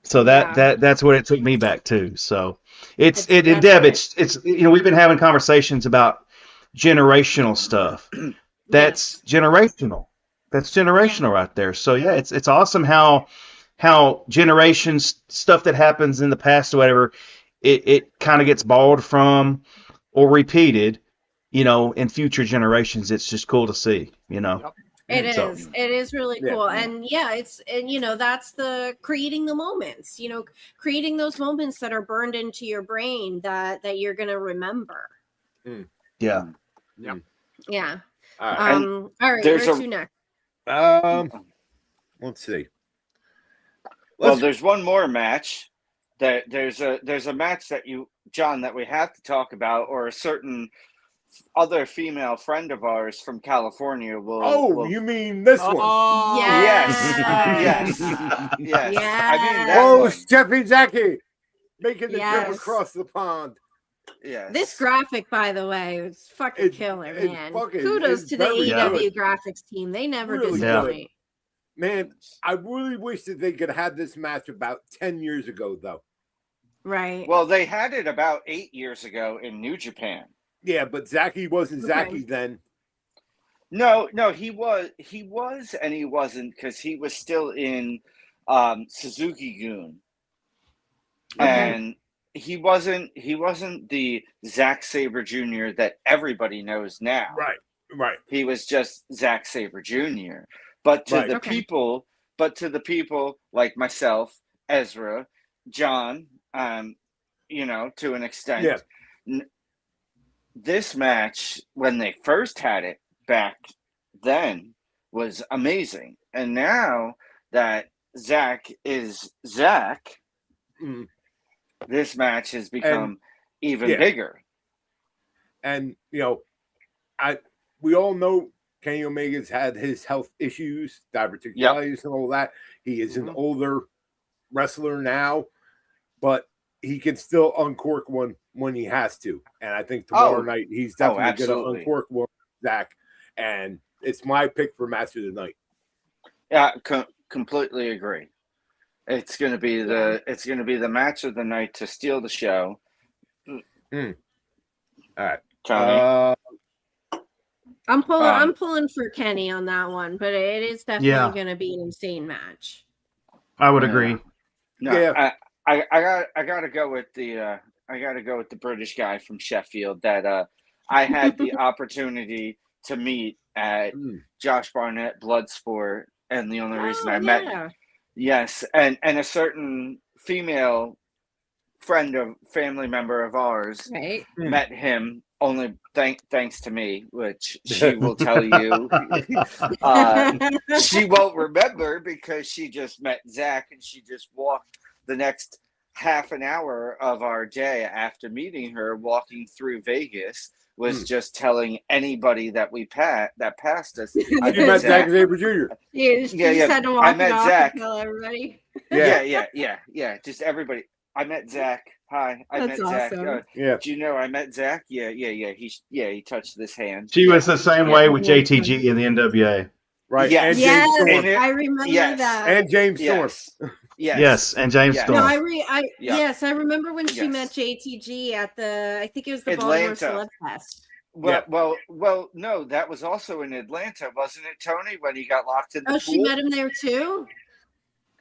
So that's what it took me back to. So it's Deb, it's we've been having conversations about generational stuff. That's generational. That's generational right there. So it's awesome how generations, stuff that happens in the past or whatever, it kind of gets borrowed from or repeated, in future generations. It's just cool to see, Yep. It is. So- It is really Yeah. cool. And that's the creating the moments, creating those moments that are burned into your brain that you're going to remember. Yeah. Yeah. All right. All right. there's Where a- to next? Let's see. Well, there's one more match. There's a match that John, that we have to talk about, or a certain other female friend of ours from California will. You mean this one? Oh, Yes. Yes. Yes. Yes. I mean that Oh, one. Steffi Zaki making the trip Yes. across the pond. Yes. This graphic, by the way, is fucking It's- killer, it's man. fucking- Kudos it's to the very AEW good. graphics team. They never Really disappoint. Man, I really wish that they could have this match about 10 years ago, though. Right. Well, they had it about 8 years ago in New Japan. Yeah, but Zaki wasn't Zaki then. No, he was, and he wasn't, because he was still in Suzuki-gun, and he wasn't the Zack Sabre Jr. that everybody knows now. Right. He was just Zack Sabre Jr. But to the people like myself, Ezra, John, to an extent, this match, when they first had it back then, was amazing. And now that Zach is Zach, this match has become even bigger. And we all know Kenny Omega's had his health issues, diverticulitis and all that. He is an older wrestler now, but he can still uncork one when he has to. And I think tomorrow night he's definitely going to uncork one, Zach. And it's my pick for match of the night. Yeah, completely agree. It's going to be the match of the night to steal the show. All right, Tony. I'm pulling for Kenny on that one, but it is definitely going to be an insane match. I would agree. No, I gotta go with the British guy from Sheffield that I had the opportunity to meet at Josh Barnett Bloodsport, and the only reason I met and a certain female family member of ours met him only thanks to me, which she will tell you she won't remember, because she just met Zach and she just walked the next half an hour of our day after meeting her, walking through Vegas, was just telling anybody that that passed us. I met Zach Sabre Jr. You had to walk I met Zach. and tell everybody. Yeah. Just everybody. I met Zach. Hi, I met Zach. Awesome. Do you know I met Zach? Yeah. He touched this hand. She was the same way with JTG in the NWA. Right. Yes. And James Storm. I remember that. And James Storm. Yes, and James Storm. No, I remember when she met JTG at I think it was the Baltimore Celeb Fest. Well, no, that was also in Atlanta, wasn't it, Tony? When he got locked in the pool? She met him there too.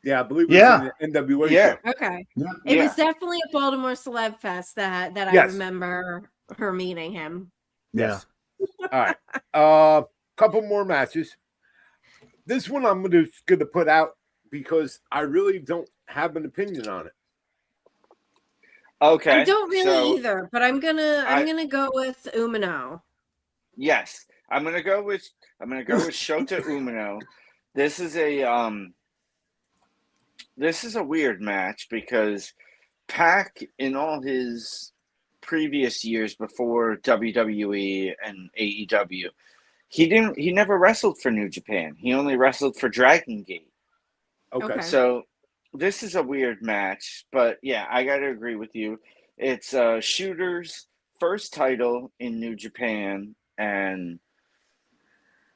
Yeah, I believe it was in the NWA show. Okay. It was definitely a Baltimore Celeb Fest that I remember her meeting him. Yeah. All right. Couple more matches. This one I'm going to put out because I really don't have an opinion on it. Okay. I don't really either, but I'm gonna go with Umino. Yes, I'm gonna go with Shota Umino. This is a weird match because Pac, in all his previous years before WWE and AEW, he never wrestled for New Japan. He only wrestled for Dragon Gate. Okay. So this is a weird match, but yeah, I got to agree with you. It's Shooter's first title in New Japan, and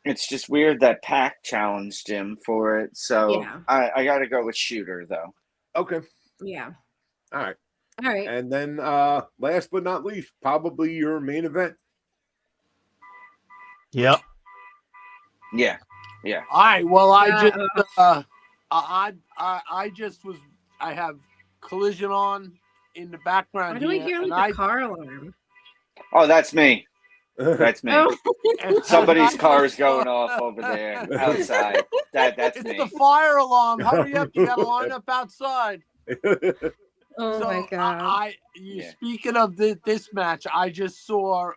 it's just weird that Pac challenged him for it. So I got to go with Shooter, though. Okay. Yeah. All right. All right. And then last but not least, probably your main event. Yep. Yeah. All right. Well, I have Collision on in the background. Why do I hear like a car alarm? Oh, that's me. That's me. Oh. Somebody's car is going off over there outside. That's It's me. the fire alarm. Hurry up! You got to line up outside. Oh So my god. Speaking of this match, I just saw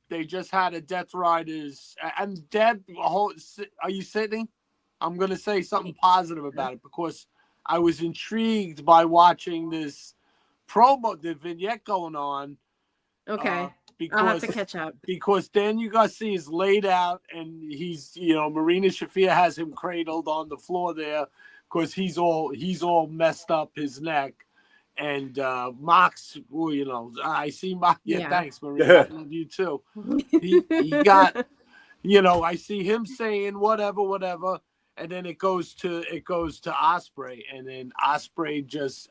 they just had a Death Riders and Deb. Are you sitting? I'm gonna say something positive about it because I was intrigued by watching this promo, the vignette going on. Okay. Because, I'll have to catch up. Because Daniel Garcia is laid out and he's, Marina Shafir has him cradled on the floor there because he's all messed up his neck. And Mox, I see Mox. Yeah, thanks, Marina. I love you too. He got, I see him saying whatever. And then it goes to Ospreay, and then Ospreay just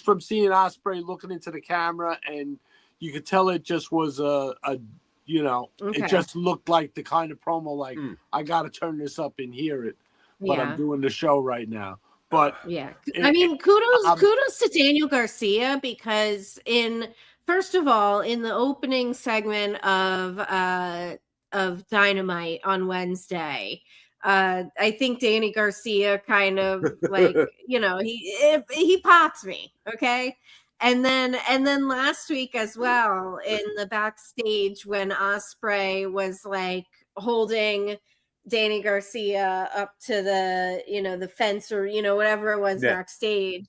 from seeing Ospreay looking into the camera, and you could tell it just was it just looked like the kind of promo like I got to turn this up and hear it, but I'm doing the show right now. But kudos to Daniel Garcia because first of all, in the opening segment of Dynamite on Wednesday. I think Danny Garcia kind of like, he popped me. Okay. And then last week as well in the backstage when Ospreay was like holding Danny Garcia up to the fence or, whatever it was backstage.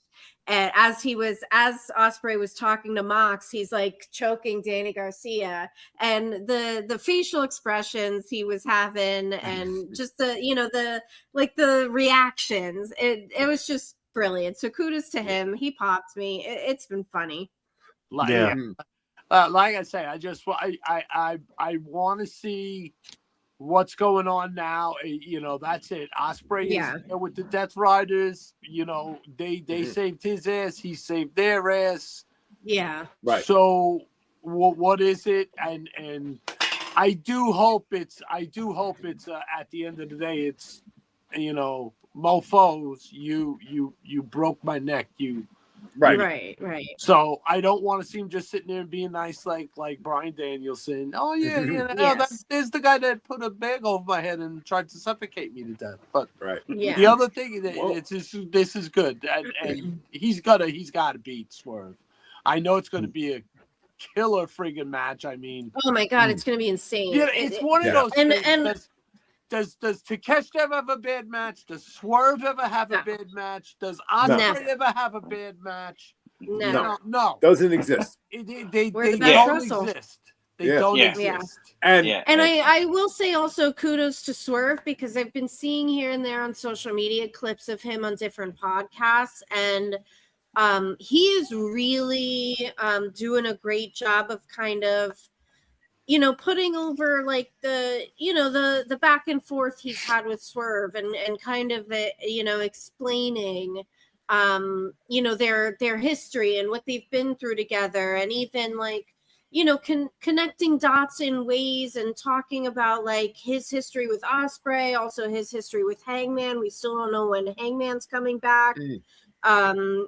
And as Ospreay was talking to Mox, he's like choking Danny Garcia, and the facial expressions he was having, and just the reactions. It was just brilliant. So kudos to him. He popped me. It's been funny. Like I say, I want to see what's going on now. That's it. Ospreay is there with the Death Riders. They saved his ass. He saved their ass. Yeah. Right. So what is it? And I do hope it's at the end of the day, it's, mofos, you broke my neck. Right. So I don't want to see him just sitting there and being nice like Bryan Danielson. Oh yeah, there's the guy that put a bag over my head and tried to suffocate me to death. But the other thing this is good, and he's gotta beat Swerve. I know it's gonna be a killer friggin' match. I mean, oh my god, it's gonna be insane. Yeah, it's one of those things. Does Takeshita have a bad match? Does Swerve ever have a bad match? Does Ospreay ever have a bad match? No. Doesn't exist. They don't exist. They don't exist. And I will say also kudos to Swerve because I've been seeing here and there on social media clips of him on different podcasts, and he is really doing a great job of kind of putting over like the back and forth he's had with Swerve and kind of explaining their history and what they've been through together, and even like connecting dots in ways and talking about like his history with Ospreay, also his history with Hangman. We still don't know when Hangman's coming back. And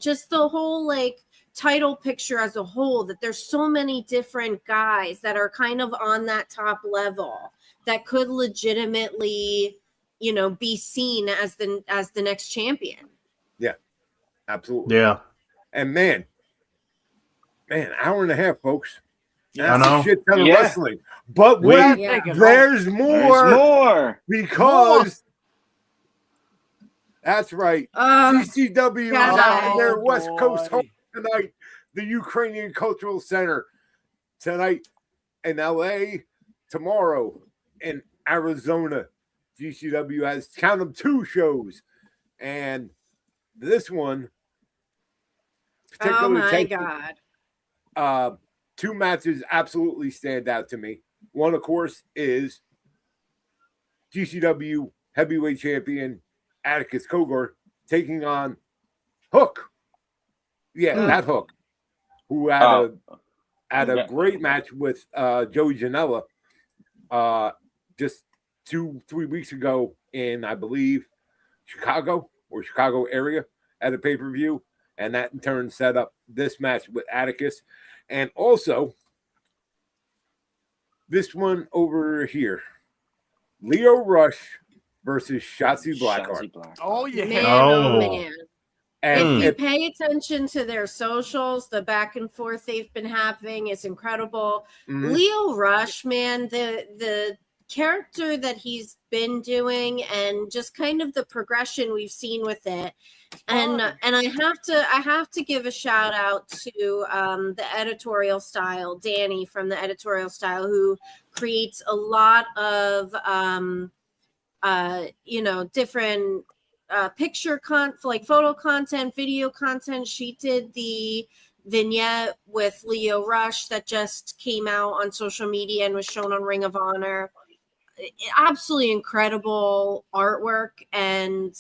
just the whole like title picture as a whole, that there's so many different guys that are kind of on that top level that could legitimately be seen as the next champion. Yeah, absolutely. Yeah. And man, hour and a half, folks. I know. A shit ton of wrestling. But wait, there's more. Because that's right. GCW is at their West Coast home tonight, the Ukrainian Cultural Center tonight in LA, tomorrow in Arizona. GCW has count them 2 shows, and this one particularly God. 2 matches absolutely stand out to me. One, of course, is GCW heavyweight champion Atticus Cogar taking on Hook. Yeah, that Hook, who had a great match with Joey Janela just 2-3 weeks ago in, I believe, Chicago area at a pay-per-view. And that in turn set up this match with Atticus. And also, this one over here. Lio Rush versus Shotzi Blackheart. Oh, yeah. Man, Oh. man. And If you pay attention to their socials, the back and forth they've been having is incredible. Lio Rush, man, the character that he's been doing and just kind of the progression we've seen with it. And I have to give a shout out to the editorial style, Danny from the editorial style, who creates a lot of different picture like photo content, video content. She did the vignette with Lio Rush that just came out on social media and was shown on Ring of Honor. Absolutely incredible artwork. And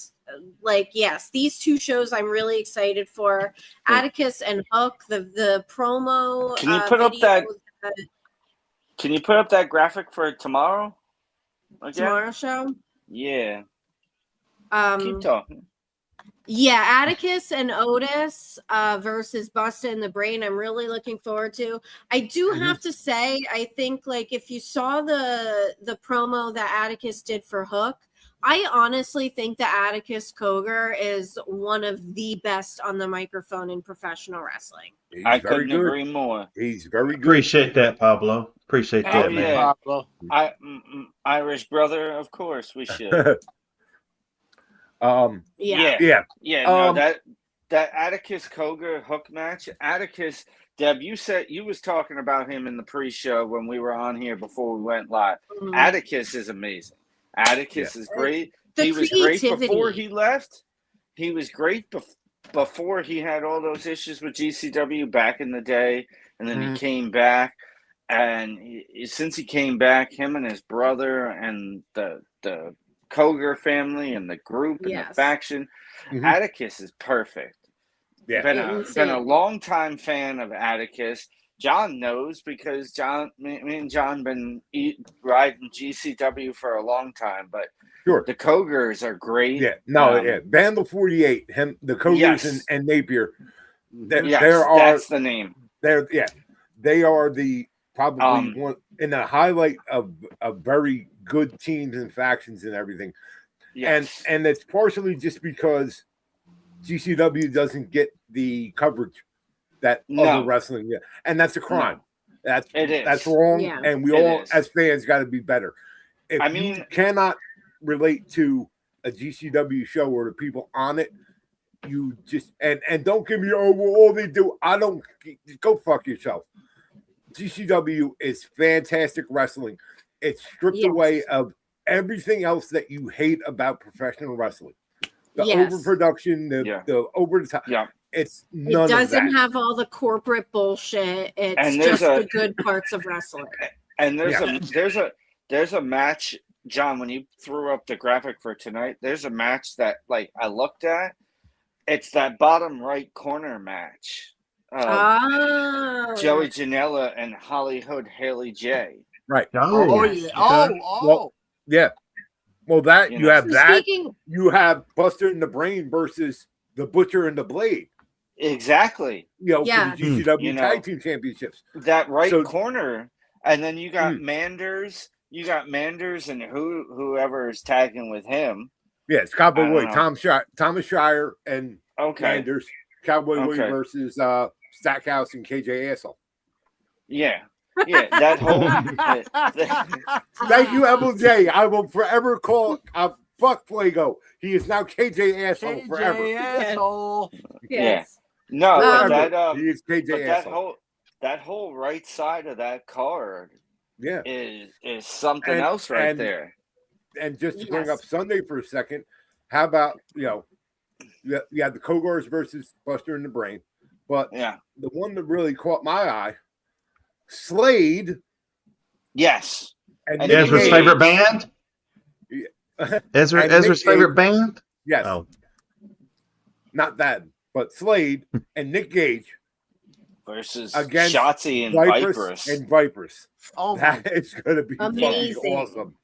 yes, these two shows I'm really excited for. Atticus and Hook, the promo. Can you put up that? Can you put up that graphic for tomorrow? Tomorrow show? Yeah. Keep talking. Yeah, Atticus and Otis versus Busta in the Brain. I'm really looking forward to. I do have to say, I think if you saw the promo that Atticus did for Hook, I honestly think that Atticus Cogar is one of the best on the microphone in professional wrestling. I couldn't agree more. He's very good. Appreciate that, Pablo. Appreciate that, man. Yeah. Pablo. Irish brother, of course we should. Yeah. No, that Atticus Cogar Hook match. Atticus, Deb, you was talking about him in the pre-show when we were on here before we went live. Atticus is amazing. Atticus is great. He was great before he left. He was great before he had all those issues with GCW back in the day, and then he came back. And since he came back, him and his brother and the Cogar family and the group and the faction, Atticus is perfect. Yeah, been a long time fan of Atticus. John knows because me and John been riding GCW for a long time, but the Cogars are great. Yeah, Vandal 48, the Cogars and Napier. That's the name. They are the probably one in the highlight of very good teams and factions and everything. Yes. And it's partially just because GCW doesn't get the coverage that other wrestling get. And that's a crime. That's wrong. Yeah. And we all as fans got to be better. If you cannot relate to a GCW show or the people on it, you just and don't give me all they do. I don't go fuck yourself. GCW is fantastic wrestling. It's stripped away of everything else that you hate about professional wrestling. The overproduction, the over the top. Yeah. It's none of that. It doesn't have all the corporate bullshit. It's just the good parts of wrestling. And there's a match, John, when you threw up the graphic for tonight, there's a match that I looked at. It's that bottom right corner match. Joey Janela and Hollywood Haley J. Right. Well, yeah. Well, that you have that. You have Buster in the Brain versus the Butcher and the Blade. Exactly. For the GCW Tag Team Championships. That corner, and then you got Manders. You got Manders and whoever is tagging with him. Yeah, it's Cowboy Boy, Thomas Shire, and Manders. Cowboy Boy versus Stackhouse and KJ Asshole. Yeah, that whole. Thank you, MLJ. I will forever call fuck Fuego. He is now KJ Asshole forever. Asshole. Yes. No, he is KJ Asshole. That whole right side of that card, is something else there. And just to bring up Sunday for a second, how about you had the Cogars versus Buster in the Brain, but the one that really caught my eye, Slade. Yes. And Ezra's favorite band? Ezra's favorite band? Yes. Oh. Not that, but Slade and Nick Gage versus Shotzi and Vipers. And Vipers. Oh, that is going to be amazing. Awesome.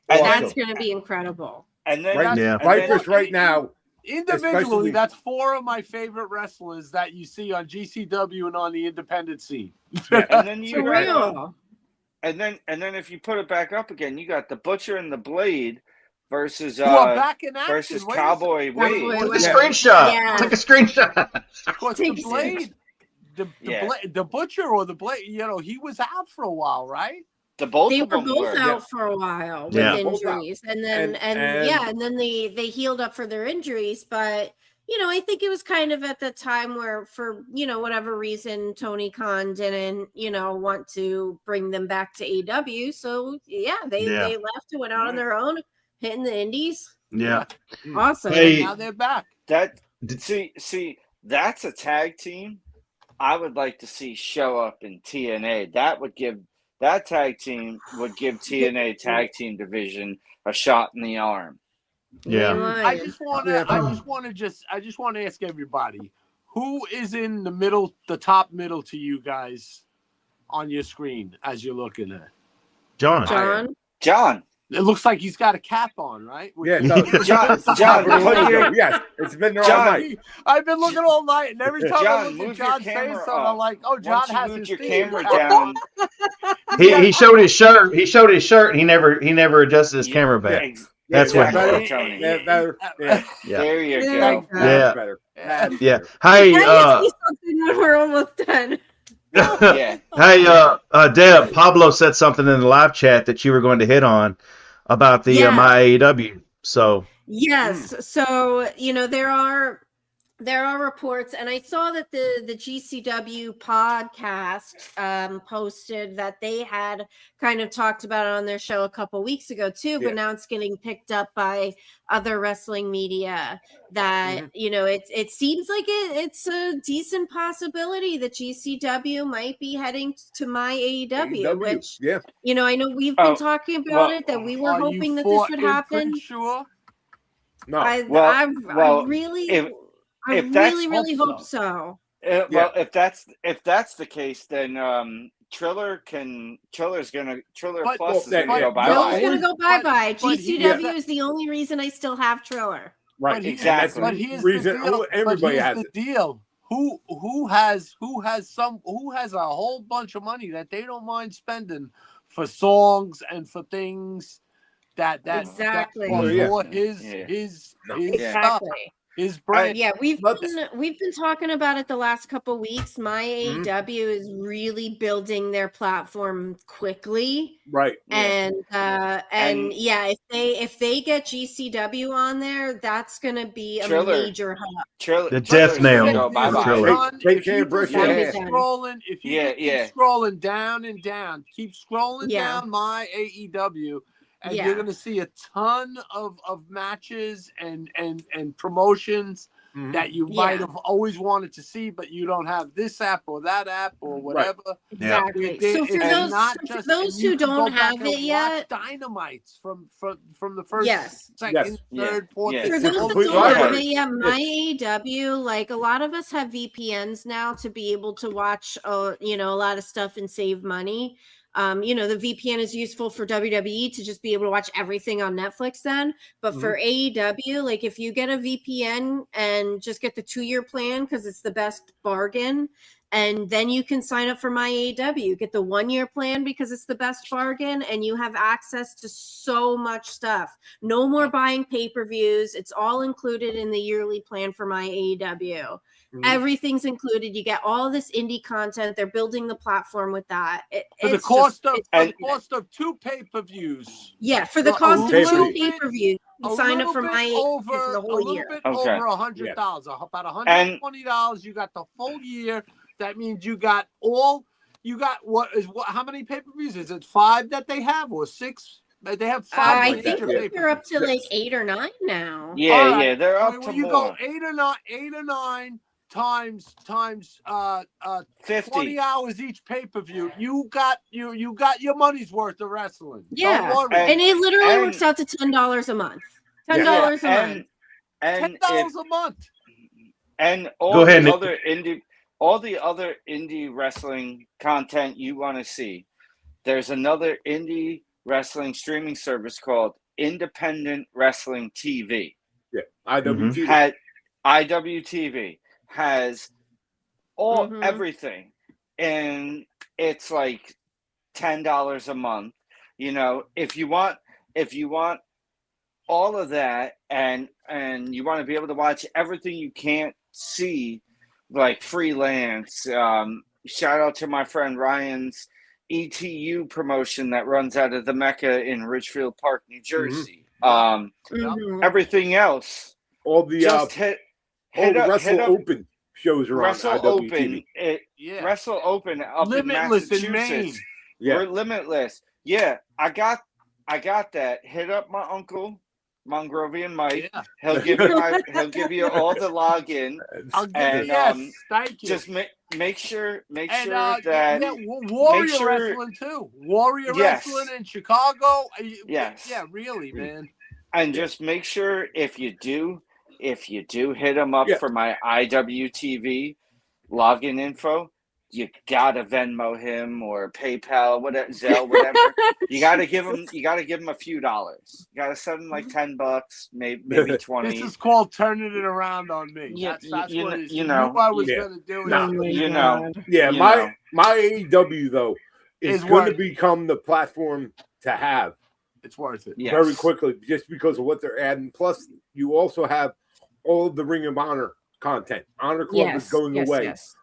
And that's going to be incredible. And then Vipers right now. Individually, that's 4 of my favorite wrestlers that you see on GCW and on the independent scene. And then you and then if you put it back up again, you got the Butcher and the Blade versus Who are back in action. versus Wait a Cowboy second. Wade. Cowboy Took a Wade. screenshot. Yeah. Took a screenshot. Because Takes the Blade, the Butcher or the Blade, he was out for a while, right? Both They of were them both were. out for a while with Yeah. injuries, and then and then they healed up for their injuries. But I think it was kind of at the time where, for whatever reason, Tony Khan didn't want to bring them back to AEW. So they left and went out on their own, hitting the indies. Yeah. Awesome. Hey, Now they're back. See, that's a tag team I would like to see show up in TNA. That tag team would give TNA tag team division a shot in the arm. Yeah. I just want to ask everybody, who is in the top middle to you guys on your screen as you're looking at? John. It looks like he's got a cap on, right? Yeah, no. John, it's been there all night. I've been looking all night, and every time I look at John's face, I'm like, "Oh, John has his camera down." He showed his shirt. He showed his shirt. He never adjusted his camera back. That's what better. Tony. Better. Yeah. There you There go. Yeah. Better. Yeah. Hey, when we're almost done. Yeah. Hey, Deb, Pablo said something in the live chat that you were going to hit on about the my AEW. So yes, so there are reports, and I saw that the GCW podcast posted that they had kind of talked about it on their show a couple weeks ago too, but now it's getting picked up by other wrestling media that it seems like it's a decent possibility that GCW might be heading to my AEW, which I know we've been talking about it, that we were hoping that this would happen. Sure. No. I really hope so. Well, if that's the case, then Triller Plus is gonna go bye-bye. Triller's gonna go bye-bye. GCW is the only reason I still have Triller. Right, exactly. But here's reason the deal. everybody has the deal. Who has a whole bunch of money that they don't mind spending for songs and for things that exactly for his stuff. His brand. We've been talking about it the last couple weeks. My AEW is really building their platform quickly, right? And if they get GCW on there, that's going to be a major hub. The death nail. Take care, brush your hair. If you keep scrolling down and down, keep scrolling down my AEW. And you're going to see a ton of matches and promotions that you might have always wanted to see, but you don't have this app or that app or whatever. Right. Exactly. So for those who don't have it yet, Dynamites from the first, second, third, fourth. For those who don't have it yet, my AEW, like a lot of us have VPNs now to be able to watch, a lot of stuff and save money. The VPN is useful for WWE to just be able to watch everything on Netflix then. But for AEW, like if you get a VPN and just get the 2-year plan because it's the best bargain, and then you can sign up for my AEW, get the 1-year plan because it's the best bargain, and you have access to so much stuff. No more buying pay-per-views. It's all included in the yearly plan for my AEW. Everything's included. You get all this indie content. They're building the platform with that. For the cost of 2 pay-per-views. Yeah, for the cost of 2 pay-per-views. You sign up for my for the whole year. Over $100, about $120. You got the full year. That means you got how many pay-per-views? Is it 5 that they have or 6? They have 5. I think they're up to like 8 or 9 now. Yeah, they're up to you more. go 8 or 9 times 50. 20 hours each pay-per-view. You got your money's worth of wrestling. Yeah, and it literally works out to $10 a month. $10 a month. And $10 a month. And all the other indie wrestling content you want to see. There's another indie wrestling streaming service called Independent Wrestling TV. Yeah, IWTV. IWTV has everything, and it's like $10 a month. You know, if you want all of that, and you want to be able to watch everything you can't see, like freelance. Shout out to my friend Ryan's ETU promotion that runs out of the Mecca in Ridgefield Park, New Jersey. Everything else, all the just hit up Wrestle Open shows around Wrestle IWTV. Open. Wrestle Open up Limitless in in Massachusetts. Maine. Yeah. We're Limitless. Yeah, I got that. Hit up my uncle, Mongrovian Mike. Yeah. He'll give you all the login. I'll give And, yes, thank you. Just make sure and, that Warrior make sure- Wrestling too. Warrior Yes. Wrestling in Chicago. Yes. Yeah, really, man. and just make sure if you do hit him up for my IWTV login info, you gotta Venmo him or PayPal, whatever, Zelle, whatever. you gotta give him a few dollars. You gotta send him like $10, maybe 20. This is called turning it around on me. Yeah, That's you what know- it is. you know. knew I was Yeah. gonna do it. Nah. You know. Yeah, You my know. my AEW though is Is going to worth- become the platform to have It's worth it. Yes. very quickly, just because of what they're adding. Plus, you also have all of the Ring of Honor content. Honor Club is going away. Yes.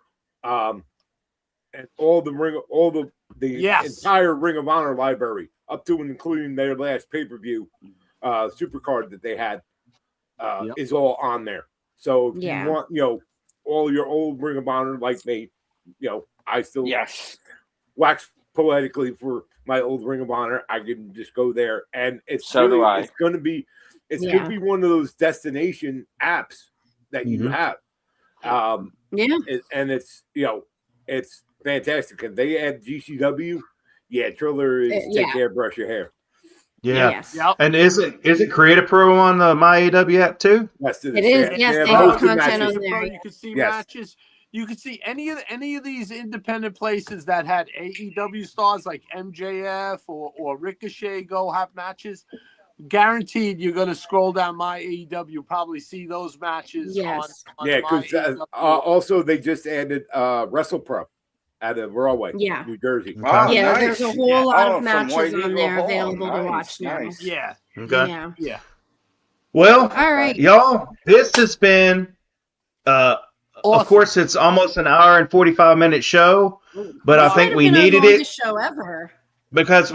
And all the Yes. entire Ring of Honor library, up to and including their last pay-per-view supercard that they had, is all on there. So if Yeah. you want, all your old Ring of Honor, like me, I still wax poetically for my old Ring of Honor. I can just go there, and it's So do I. It's going to be one of those destination apps that you have. And it's it's fantastic. And they add GCW. Yeah, Triller is take care, brush your hair. Yeah. Yes. Yep. And is it Creative Pro on the MyAW app too? Yes, It is. Yes, they have hosted content matches. on there. You can see Yes. matches. You can see any of these independent places that had AEW stars like MJF or Ricochet go have matches. Guaranteed, you're going to scroll down my AEW, probably see those matches. Yes. on Yeah, my because AEW. also they just added WrestlePro out of Rahway, Yeah. New Jersey. Oh, Yeah, nice. there's a whole lot of from matches White on Eagle there Hall. available to Nice, watch now. nice. Yeah, Okay. Yeah. Well, All right. y'all, this has been of Awesome. course it's almost an hour and 45-minute show, but I This might think have we been our needed it longest show ever. because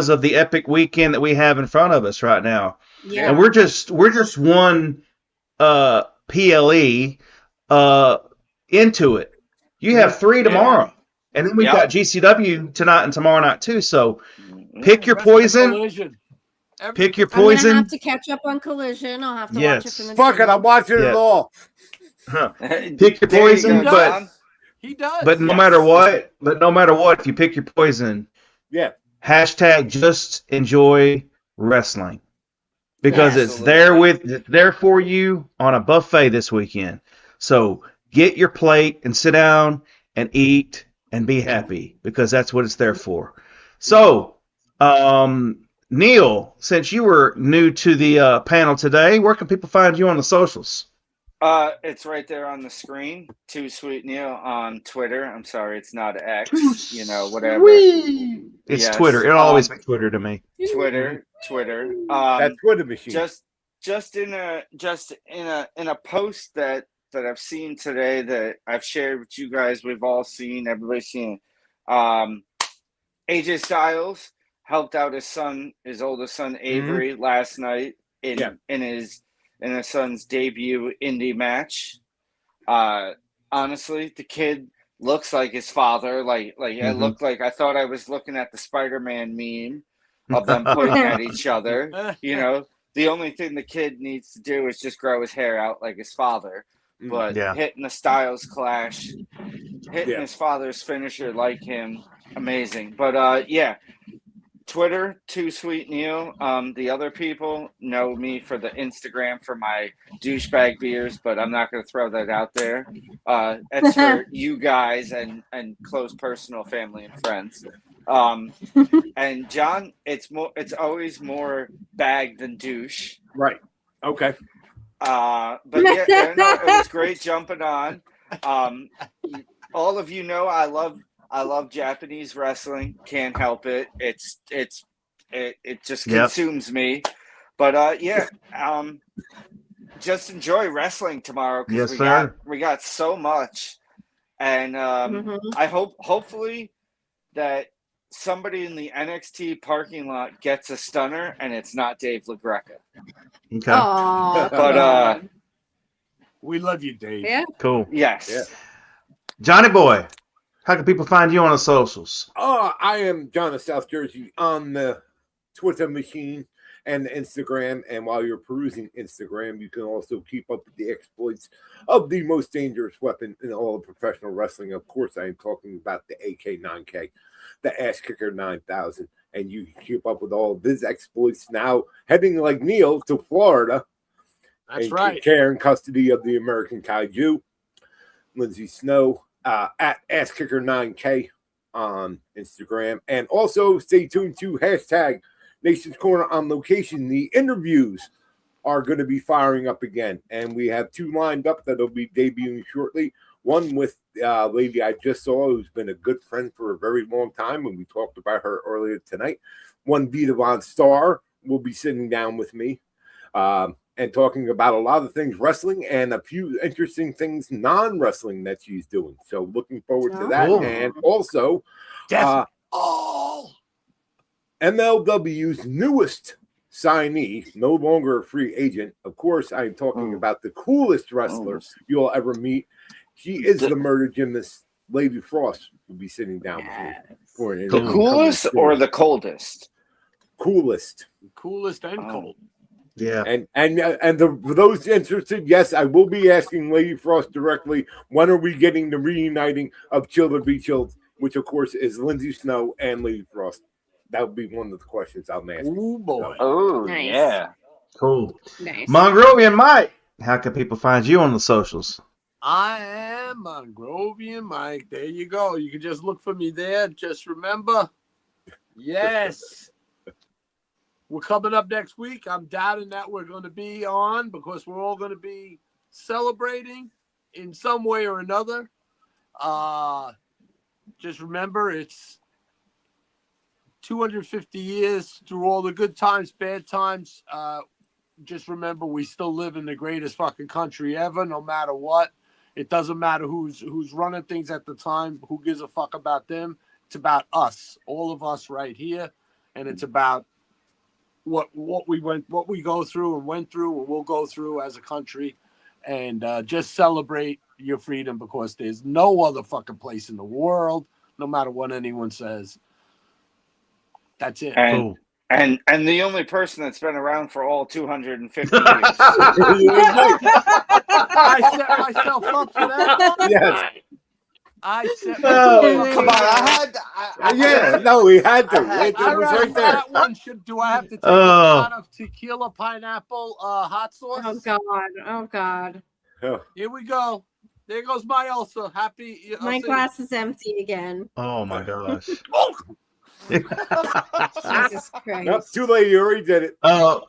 of the epic weekend that we have in front of us right now. Yeah. And we're just one PLE into it. You have 3 tomorrow. And then we've got GCW tonight and tomorrow night too. So pick your poison. Collision. Pick your I'm gonna poison. have to catch up on Collision. I'll have to watch it Yes. from the Fuck it, I'm watching Yeah. it all. Pick your There you poison, go, but John. He does. but no Yes. matter what, if you pick your poison, Yeah. hashtag just enjoy wrestling. Because Yes. it's there for you on a buffet this weekend. So get your plate and sit down and eat and be happy because that's what it's there for. So, Neil, since you were new to the panel today, where can people find you on the socials? It's right there on the screen. Too Sweet Neil on Twitter. I'm sorry, it's not X. Whatever. Whee! It's Yes, Twitter. It'll always be Twitter to me. Twitter. That's Twitter machine. Just in a post that I've seen today that I've shared with you guys. We've all seen. Everybody's seen. AJ Styles helped out his oldest son Avery last night in his son's debut indie match. Honestly, the kid looks like his father. Like it looked like I thought I was looking at the Spider-Man meme of them pointing at each other. The only thing the kid needs to do is just grow his hair out like his father. But hitting the Styles Clash, hitting his father's finisher like him, amazing. But Twitter, Too Sweet Neil. The other people know me for the Instagram for my douchebag beers, but I'm not going to throw that out there. That's for you guys and close personal family and friends. And John, it's always more bag than douche. Right. Okay. But it was great jumping on. All of you know I love I love Japanese wrestling. Can't help it. It just consumes me. But just enjoy wrestling tomorrow because we got so much, and I hopefully that somebody in the NXT parking lot gets a stunner and it's not Dave LaGreca. Okay. Aww, but we love you, Dave. yeah, cool. Yes. Yeah. Johnny Boy, how can people find you on the socials? I am John of South Jersey on the Twitter machine and Instagram. And while you're perusing Instagram, you can also keep up with the exploits of the most dangerous weapon in all of professional wrestling. Of course, I am talking about the AK-9K, the Ass Kicker 9000. And you can keep up with all of his exploits now, heading like Neil to Florida. That's and right. Care and custody of the American Kaiju. Lindsay Snow at Ass Kicker 9K on Instagram. And also stay tuned to hashtag Nation's Corner on location. The interviews are going to be firing up again. And we have 2 lined up that'll be debuting shortly. One with a lady I just saw who's been a good friend for a very long time. And we talked about her earlier tonight. One Vita Von Star will be sitting down with me and talking about a lot of things wrestling and a few interesting things non-wrestling that she's doing. So looking forward to that. Cool. And also MLW's newest signee, no longer a free agent. Of course, I'm talking about the coolest wrestler you'll ever meet. She is the murder gymnast, Lady Frost, will be sitting down with me for an The coolest or the coldest? Coolest. Coolest and cold. Yeah. And for those interested, yes, I will be asking Lady Frost directly, when are we getting the reuniting of Chiller Be Chilled, which of course is Lindsay Snow and Lady Frost. That would be one of the questions I'm asking. Oh boy. Oh, Nice. yeah. Cool. nice. Mongrovian Mike, how can people find you on the socials? I am Mongrovian Mike. There you go. You can just look for me there. Just remember, yes, we're coming up next week. I'm doubting that we're going to be on because we're all going to be celebrating in some way or another. Just remember, it's 250 years through all the good times, bad times. Just remember, we still live in the greatest fucking country ever, no matter what. It doesn't matter who's running things at the time. Who gives a fuck about them? It's about us, all of us right here, and it's about what we go through and went through and will go through as a country, and just celebrate your freedom because there's no other fucking place in the world, no matter what anyone says. That's it. And, Cool. and the only person that's been around for all 250 years. I set myself up for that. Yes. I set Oh, myself Come on, We had to. I It was read right there. that one. Do I have to take a shot of tequila pineapple hot sauce? Oh God. Here we go. There goes my ulcer. Happy. My glass is empty again. Oh my gosh. Jesus Christ. Nope, too late. You already did it. While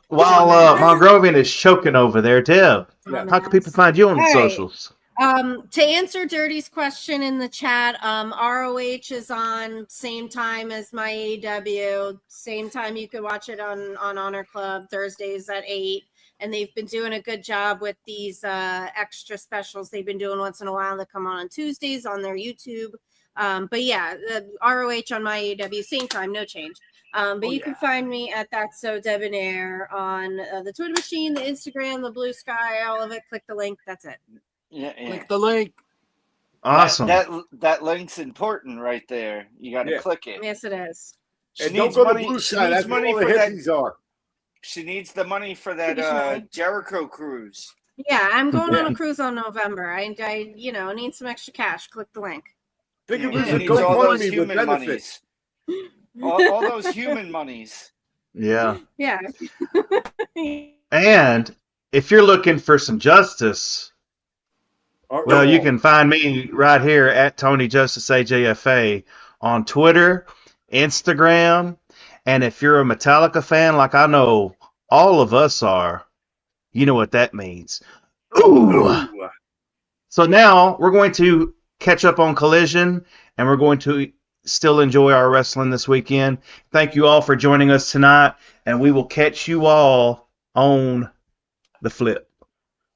Mongrovian is choking over there, Deb, how can people find you on the All right. socials? To answer Dirty's question in the chat, ROH is on same time as my AEW. Same time you can watch it on Honor Club, Thursdays at 8. And they've been doing a good job with these extra specials they've been doing once in a while that come on Tuesdays on their YouTube. But yeah, the ROH on my AEW, same time, no change. But you can find me at That's So Debonair on the Twitter machine, the Instagram, the Blue Sky, all of it. Click the link. That's it. Yeah. Click the link. Awesome. That link's important right there. You got to click it. Yes, it is. She And don't needs go to money. Blue She Sky. needs That's where money all the for that. hippies are. She needs the money for that Traditionally. Jericho cruise. Yeah, I'm going on a cruise on November. I need some extra cash. Click the link. Think of She it as a needs all those GoFundMe with human benefits. monies. all those human monies. Yeah. Yeah. And if you're looking for some justice, well, you can find me right here at Tony Justice AJFA on Twitter, Instagram, and if you're a Metallica fan, like I know all of us are, you know what that means. Ooh. So now we're going to catch up on Collision, and we're going to still enjoy our wrestling this weekend. Thank you all for joining us tonight, and we will catch you all on the flip.